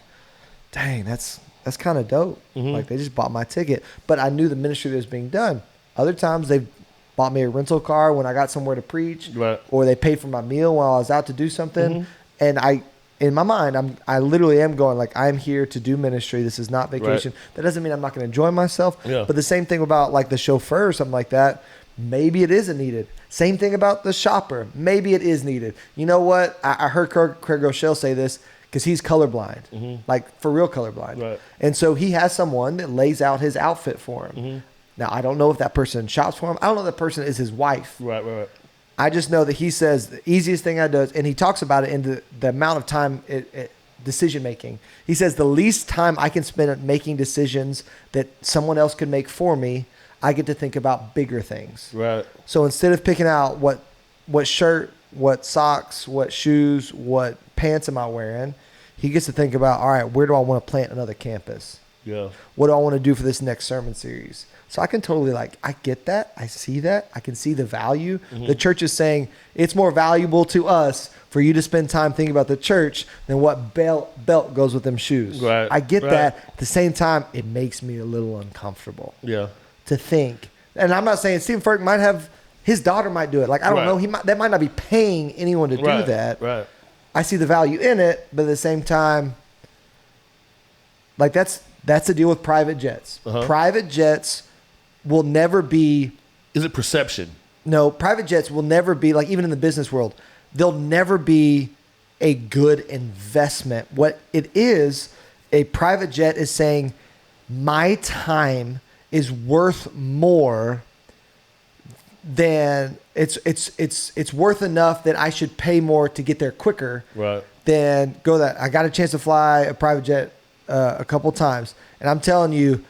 [SPEAKER 2] dang, that's kind of dope. Like, they just bought my ticket, but I knew the ministry that was being done. Other times they've bought me a rental car when I got somewhere to preach, or they paid for my meal while I was out to do something. And in my mind, I literally am going like, I'm here to do ministry. This is not vacation. That doesn't mean I'm not going to enjoy myself. Yeah. But the same thing about the chauffeur or something like that. Maybe it isn't needed. Same thing about the shopper. Maybe it is needed. You know what? I heard Craig Rochelle say this because he's colorblind, for real colorblind. Right. And so he has someone that lays out his outfit for him. Now, I don't know if that person shops for him. I don't know if that person is his wife.
[SPEAKER 1] Right.
[SPEAKER 2] I just know that he says the easiest thing I do is, and he talks about it in the amount of time decision making. He says the least time I can spend making decisions that someone else could make for me, I get to think about bigger things.
[SPEAKER 1] Right.
[SPEAKER 2] So instead of picking out what shirt, what socks, what shoes, what pants am I wearing, he gets to think about, all right, where do I want to plant another campus?
[SPEAKER 1] Yeah.
[SPEAKER 2] What do I want to do for this next sermon series? So I can totally I get that. I see that. I can see the value.
[SPEAKER 1] Mm-hmm.
[SPEAKER 2] The church is saying it's more valuable to us for you to spend time thinking about the church than what belt goes with them shoes.
[SPEAKER 1] Right.
[SPEAKER 2] I get
[SPEAKER 1] Right.
[SPEAKER 2] that. At the same time, it makes me a little uncomfortable
[SPEAKER 1] Yeah.
[SPEAKER 2] to think. And I'm not saying Stephen Furtick might have, his daughter might do it. Like, I don't
[SPEAKER 1] Right.
[SPEAKER 2] know. That might not be paying anyone to do that.
[SPEAKER 1] Right.
[SPEAKER 2] I see the value in it, but at the same time, like that's the deal with private jets.
[SPEAKER 1] Uh-huh.
[SPEAKER 2] Private jets will never be,
[SPEAKER 1] Is it perception?
[SPEAKER 2] no, private jets will never be, like even in the business world, they'll never be a good investment. What it is, a private jet is saying, my time is worth more than it's worth enough that I should pay more to get there quicker.
[SPEAKER 1] Right.
[SPEAKER 2] Than go that. I got a chance to fly a private jet a couple times, and I'm telling you,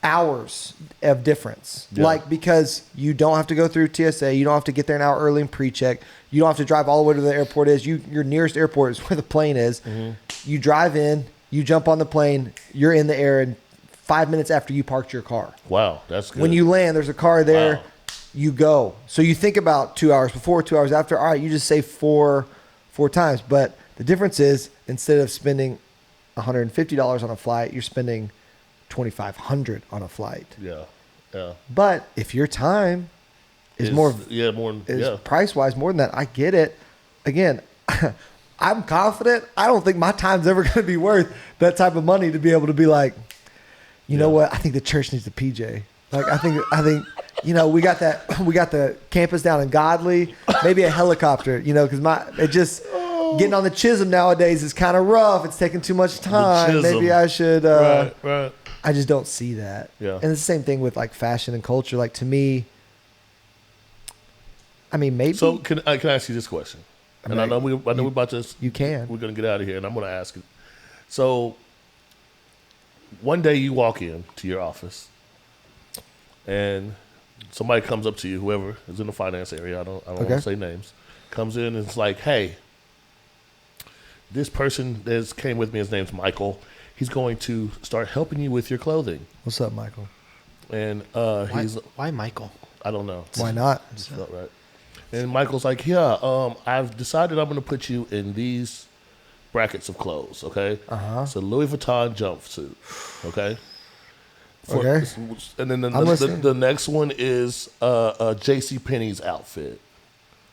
[SPEAKER 2] hours of difference.
[SPEAKER 1] Yeah.
[SPEAKER 2] Like, because you don't have to go through TSA, you don't have to get there an hour early and pre-check, you don't have to drive all the way to the airport. Your nearest airport is where the plane is.
[SPEAKER 1] Mm-hmm.
[SPEAKER 2] You drive in, you jump on the plane, you're in the air in 5 minutes after you parked your car.
[SPEAKER 1] Wow, that's good.
[SPEAKER 2] When you land, there's a car there.
[SPEAKER 1] Wow.
[SPEAKER 2] You go. So you think about 2 hours before, 2 hours after. All right, you just save four times. But the difference is, instead of spending $150 on a flight, you're spending $2,500 on a flight.
[SPEAKER 1] Yeah. Yeah.
[SPEAKER 2] But if your time is more price wise more than that, I get it. Again, I'm confident. I don't think my time's ever going to be worth that type of money to be able to be like, you know what? I think the church needs a PJ. Like I think we got the campus down in Godly, maybe a helicopter. Because getting on the Chisholm nowadays is kind of rough. It's taking too much time. Maybe I should.
[SPEAKER 1] Right.
[SPEAKER 2] I just don't see that.
[SPEAKER 1] Yeah.
[SPEAKER 2] And it's the same thing with like fashion and culture. Like to me, I mean, maybe.
[SPEAKER 1] So can I ask you this question? And I know we're about to.
[SPEAKER 2] You can.
[SPEAKER 1] We're gonna get out of here, and I'm gonna ask it. So one day you walk in to your office, and somebody comes up to you, whoever is in the finance area. I don't want to say names. Comes in and it's like, hey, this person that came with me. His name's Michael. He's going to start helping you with your clothing.
[SPEAKER 2] What's up, Michael?
[SPEAKER 1] And
[SPEAKER 3] why Michael?
[SPEAKER 1] I don't know.
[SPEAKER 2] Why not?
[SPEAKER 1] Just felt right. And Michael's like, yeah, I've decided I'm going to put you in these brackets of clothes, okay?
[SPEAKER 2] Uh-huh.
[SPEAKER 1] It's a Louis Vuitton jumpsuit, okay?
[SPEAKER 2] Okay.
[SPEAKER 1] And then
[SPEAKER 2] I'm listening.
[SPEAKER 1] the next one is a JCPenney's outfit.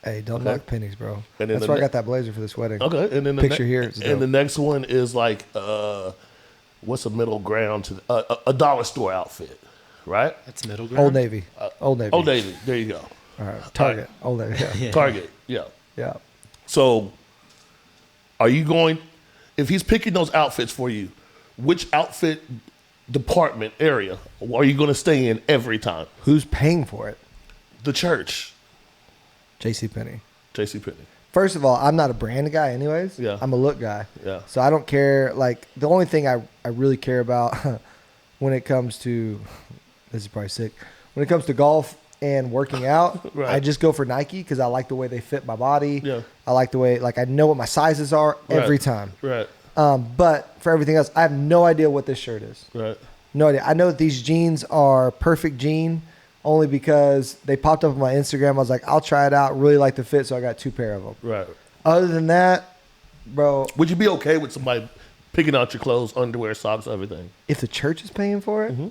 [SPEAKER 2] Hey, don't knock pennies, bro.
[SPEAKER 1] And then
[SPEAKER 2] That's why I got that blazer for this wedding.
[SPEAKER 1] Okay. And then
[SPEAKER 2] Picture here. It's
[SPEAKER 1] and
[SPEAKER 2] dope.
[SPEAKER 1] the next one is like, what's a middle ground to a dollar store outfit, right?
[SPEAKER 3] That's middle ground.
[SPEAKER 2] Old Navy. Old Navy.
[SPEAKER 1] Old Navy. There you go.
[SPEAKER 2] All right. Target. Old Navy. Yeah.
[SPEAKER 1] Target. Yeah.
[SPEAKER 2] Yeah.
[SPEAKER 1] So, are you going? If he's picking those outfits for you, which outfit department area are you going to stay in every time?
[SPEAKER 2] Who's paying for it?
[SPEAKER 1] The church.
[SPEAKER 2] JCPenney.
[SPEAKER 1] JCPenney.
[SPEAKER 2] First of all, I'm not a brand guy anyways.
[SPEAKER 1] Yeah.
[SPEAKER 2] I'm a look guy.
[SPEAKER 1] Yeah.
[SPEAKER 2] So I don't care. Like, the only thing I really care about when it comes to, this is probably sick, when it comes to golf and working out,
[SPEAKER 1] Right.
[SPEAKER 2] I just go for Nike because I like the way they fit my body.
[SPEAKER 1] Yeah.
[SPEAKER 2] I like the way, like, I know what my sizes are every time.
[SPEAKER 1] Right.
[SPEAKER 2] But for everything else, I have no idea what this shirt is.
[SPEAKER 1] Right.
[SPEAKER 2] No idea. I know that these jeans are perfect jean only because they popped up on my Instagram. I was like, I'll try it out. Really like the fit, so I got 2 pair of them.
[SPEAKER 1] Right.
[SPEAKER 2] Other than that, bro,
[SPEAKER 1] Would you be okay with somebody picking out your clothes, underwear, socks, everything?
[SPEAKER 2] if the church is paying for it,
[SPEAKER 1] Mm-hmm.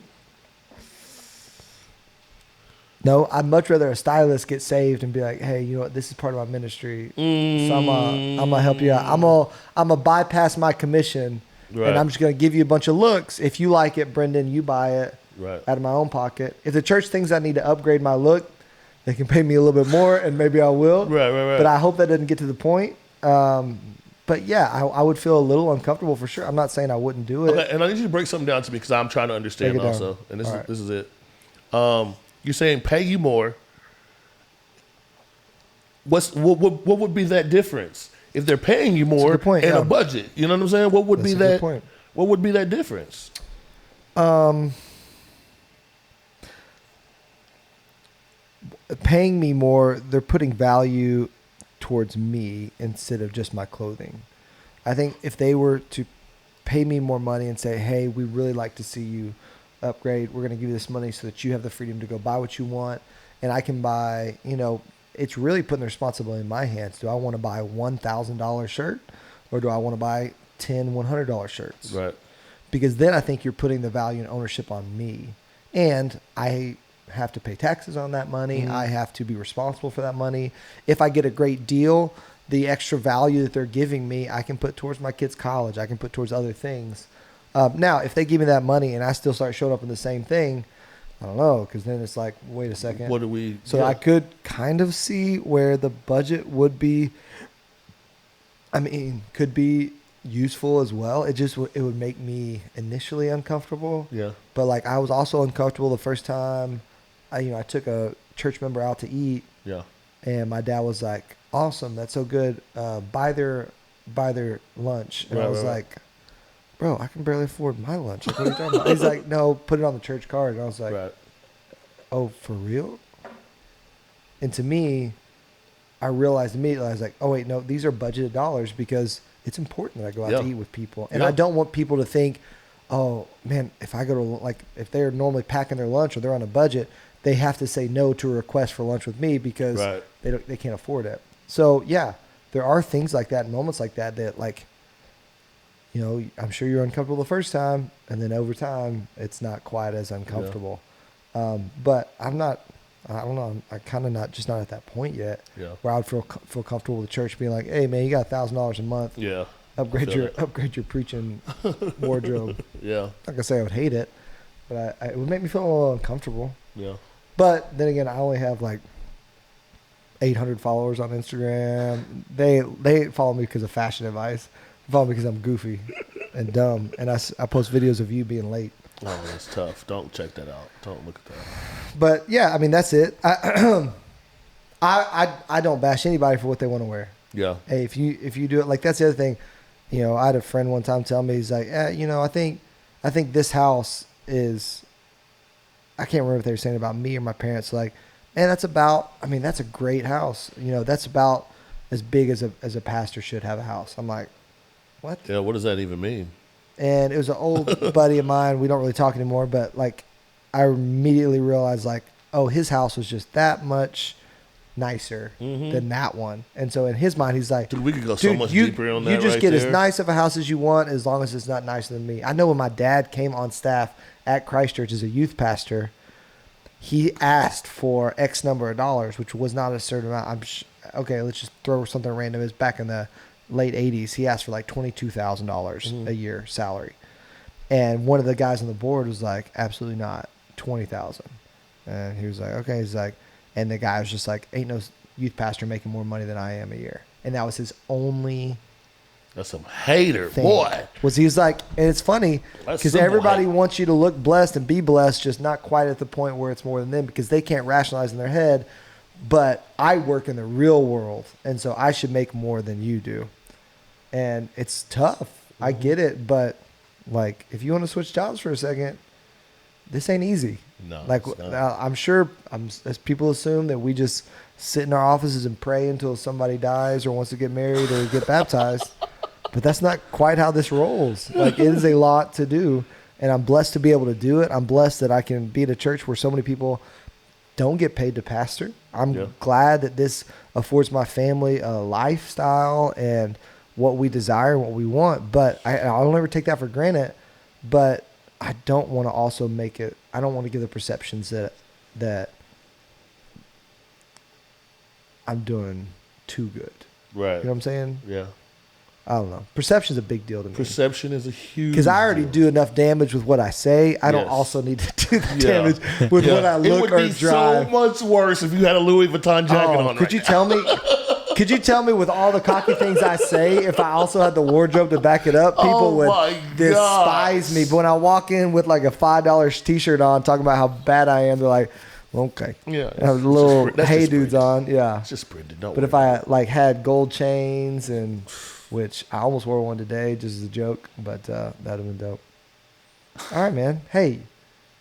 [SPEAKER 2] no, I'd much rather a stylist get saved and be like, hey, you know what? This is part of my ministry. So I'm gonna help you out. I'm gonna bypass my commission,
[SPEAKER 1] Right.
[SPEAKER 2] and I'm just gonna give you a bunch of looks. If you like it, Brendan, you buy it.
[SPEAKER 1] Right.
[SPEAKER 2] Out of my own pocket. If the church thinks I need to upgrade my look, they can pay me a little bit more, and maybe I will.
[SPEAKER 1] Right.
[SPEAKER 2] But I hope that doesn't get to the point. But yeah, I would feel a little uncomfortable for sure. I'm not saying I wouldn't do it.
[SPEAKER 1] Okay, and I need you to break something down to me because I'm trying to understand
[SPEAKER 2] Break it
[SPEAKER 1] also.
[SPEAKER 2] down.
[SPEAKER 1] And this
[SPEAKER 2] All
[SPEAKER 1] is
[SPEAKER 2] right.
[SPEAKER 1] this is it. You're saying pay you more. What would be that difference if they're paying you more
[SPEAKER 2] good point,
[SPEAKER 1] and
[SPEAKER 2] yeah.
[SPEAKER 1] a budget? You know what I'm saying? What would
[SPEAKER 2] That's
[SPEAKER 1] be
[SPEAKER 2] a good
[SPEAKER 1] that?
[SPEAKER 2] point.
[SPEAKER 1] What would be that difference?
[SPEAKER 2] paying me more, they're putting value towards me instead of just my clothing. I think if they were to pay me more money and say, hey, we really like to see you upgrade. We're going to give you this money so that you have the freedom to go buy what you want. And I can buy, it's really putting the responsibility in my hands. Do I want to buy a $1,000 shirt or do I want to buy 10 $100 shirts?
[SPEAKER 1] Right.
[SPEAKER 2] Because then I think you're putting the value and ownership on me. And I have to pay taxes on that money. I have to be responsible for that money. If I get a great deal, the extra value that they're giving me, I can put towards my kids' college. I can put towards other things. Now, if they give me that money and I still start showing up in the same thing, I don't know, because then it's like, wait a second.
[SPEAKER 1] What do we?
[SPEAKER 2] So I could kind of see where the budget would be. Could be useful as well. It would make me initially uncomfortable.
[SPEAKER 1] Yeah.
[SPEAKER 2] But like I was also uncomfortable the first time. I took a church member out to eat.
[SPEAKER 1] Yeah.
[SPEAKER 2] And my dad was like, "Awesome, that's so good. Buy their lunch." And I was like, "Bro, I can barely afford my lunch. Like, what are you talking about?" He's like, "No, put it on the church card." And I was like, "Oh, for real?" And to me, I realized immediately, I was like, "Oh wait, no, these are budgeted dollars because it's important that I go out to eat with people, and I don't want people to think, oh man, if I go to if they're normally packing their lunch or they're on a budget, they have to say no to a request for lunch with me because they can't afford it." So yeah, there are things like that, moments like that like, I'm sure you're uncomfortable the first time, and then over time, it's not quite as uncomfortable. Yeah. But I'm not. I don't know. I'm kind of not at that point yet. Yeah. Where I would feel comfortable with the church being like, "Hey man, you got $1,000 a month. Yeah. Upgrade your preaching wardrobe." Yeah. Not gonna say I would hate it, but it would make me feel a little uncomfortable. Yeah. But then again, I only have like 800 followers on Instagram. They follow me because of fashion advice. They follow me because I'm goofy and dumb, and I post videos of you being late.
[SPEAKER 1] Oh, that's tough. Don't check that out. Don't look at that.
[SPEAKER 2] But yeah, that's it. I don't bash anybody for what they want to wear. Yeah. Hey, if you do it, like that's the other thing. I had a friend one time tell me, he's like, I think this house is. I can't remember what they were saying about me or my parents. Like, man, that's a great house. That's about as big as a pastor should have a house. I'm like, what?
[SPEAKER 1] Yeah. What does that even mean?
[SPEAKER 2] And it was an old buddy of mine. We don't really talk anymore, but like, I immediately realized like, oh, his house was just that much nicer than that one. And so in his mind, he's like,
[SPEAKER 1] dude, we could go so much deeper on that.
[SPEAKER 2] You just get as nice of a house as you want, as long as it's not nicer than me. I know when my dad came on staff at Christchurch as a youth pastor, he asked for X number of dollars, which was not a certain amount. Okay, let's just throw something random. It's back in the late 80s. He asked for like $22,000 a year salary. And one of the guys on the board was like, absolutely not, 20,000. And he was like, okay. He's like, and the guy was just like, ain't no youth pastor making more money than I am a year. And that was his only.
[SPEAKER 1] That's some hater, boy.
[SPEAKER 2] He was like, and it's funny because everybody wants you to look blessed and be blessed, just not quite at the point where it's more than them because they can't rationalize in their head. But I work in the real world, and so I should make more than you do. And it's tough. I get it, but like if you want to switch jobs for a second, this ain't easy. No, like I'm sure as people assume that we just sit in our offices and pray until somebody dies or wants to get married or get baptized. But that's not quite how this rolls. Like it is a lot to do, and I'm blessed to be able to do it. I'm blessed that I can be at a church where so many people don't get paid to pastor. I'm glad that this affords my family a lifestyle and what we desire and what we want. But I'll never take that for granted. But I don't want to also make it. I don't want to give the perceptions that I'm doing too good. Right. You know what I'm saying? Yeah. I don't know. Perception's a big deal to me.
[SPEAKER 1] Perception is a huge
[SPEAKER 2] because I already do enough damage with what I say. I don't also need to do the damage with what I look or drive. It would be so
[SPEAKER 1] much worse if you had a Louis Vuitton jacket on.
[SPEAKER 2] Could you tell me? Could you tell me with all the cocky things I say, if I also had the wardrobe to back it up, people would despise me. But when I walk in with like a $5 T-shirt on, talking about how bad I am, they're like, okay. Yeah. I have little hey dudes on. Yeah.
[SPEAKER 1] It's just printed.
[SPEAKER 2] But if I like had gold chains and which I almost wore one today just as a joke, but that'd have been dope. All right, man. Hey,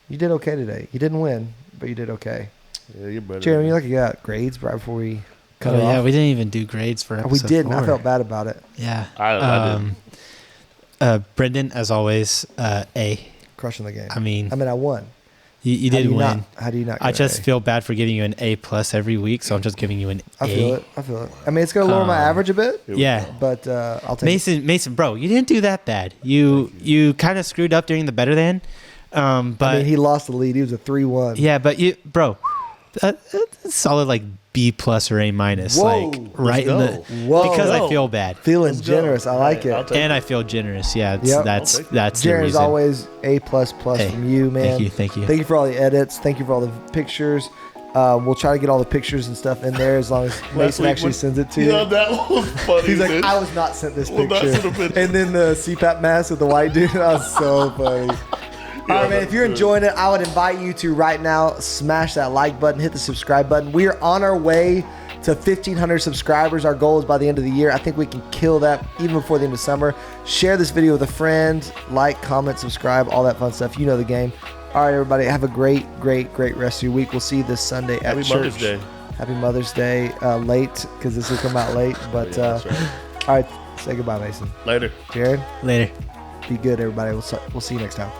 [SPEAKER 2] you did okay today. You didn't win, but you did okay.
[SPEAKER 1] Yeah, you're better.
[SPEAKER 2] Jeremy, you like you got grades right before we cut it off?
[SPEAKER 3] Yeah, we didn't even do grades for episode
[SPEAKER 2] We didn't.
[SPEAKER 3] 4.
[SPEAKER 2] I felt bad about it.
[SPEAKER 3] Yeah.
[SPEAKER 1] I didn't.
[SPEAKER 3] Brendan, as always, A.
[SPEAKER 2] Crushing the game.
[SPEAKER 3] I mean,
[SPEAKER 2] I won.
[SPEAKER 3] you did win.
[SPEAKER 2] How do you not?
[SPEAKER 3] I
[SPEAKER 2] get
[SPEAKER 3] just
[SPEAKER 2] an A?
[SPEAKER 3] feel bad for giving you an A+ every week, so I'm just giving you an A.
[SPEAKER 2] I feel it. I mean, it's gonna lower my average a bit.
[SPEAKER 3] Yeah.
[SPEAKER 2] But I'll take it.
[SPEAKER 3] Mason, bro, you didn't do that bad. You kind of screwed up during the better than. But
[SPEAKER 2] I mean, he lost the lead. He was a 3-1.
[SPEAKER 3] yeah, but bro, solid like B+ or A-,
[SPEAKER 2] Whoa.
[SPEAKER 3] like right in the
[SPEAKER 2] Whoa.
[SPEAKER 3] because I
[SPEAKER 1] Go.
[SPEAKER 3] feel bad
[SPEAKER 2] Feeling
[SPEAKER 1] Let's go.
[SPEAKER 2] generous. I like
[SPEAKER 1] Hey, I'll
[SPEAKER 2] it.
[SPEAKER 1] take
[SPEAKER 3] and
[SPEAKER 1] it.
[SPEAKER 3] I feel generous. Yeah,
[SPEAKER 2] Yep.
[SPEAKER 3] that's
[SPEAKER 1] I'll take it.
[SPEAKER 3] that's the
[SPEAKER 2] Jared, as
[SPEAKER 3] reason.
[SPEAKER 2] always, A++
[SPEAKER 3] Hey,
[SPEAKER 2] from you, man.
[SPEAKER 3] Thank you.
[SPEAKER 2] Thank you for all the edits. Thank you for all the pictures. We'll try to get all the pictures and stuff in there as long as Mason actually sends it to you.
[SPEAKER 1] Yeah, that was funny.
[SPEAKER 2] He's like,
[SPEAKER 1] dude.
[SPEAKER 2] I was not sent this
[SPEAKER 1] Well, that
[SPEAKER 2] picture.
[SPEAKER 1] should've been-
[SPEAKER 2] And then the CPAP mask with the white dude. That was so funny. All right, man. If you're enjoying it, I would invite you to right now smash that like button, hit the subscribe button. We are on our way to 1,500 subscribers. Our goal is by the end of the year. I think we can kill that even before the end of summer. Share this video with a friend. Like, comment, subscribe, all that fun stuff. You know the game. All right, everybody. Have a great rest of your week. We'll see you this Sunday at
[SPEAKER 1] Happy
[SPEAKER 2] church.
[SPEAKER 1] Mother's Day.
[SPEAKER 2] Happy Mother's Day. Late, because this will come out late. But
[SPEAKER 1] Yeah, that's right.
[SPEAKER 2] all right, say goodbye, Mason.
[SPEAKER 1] Later.
[SPEAKER 2] Jared,
[SPEAKER 3] Later.
[SPEAKER 2] be good, everybody. We'll see you next time.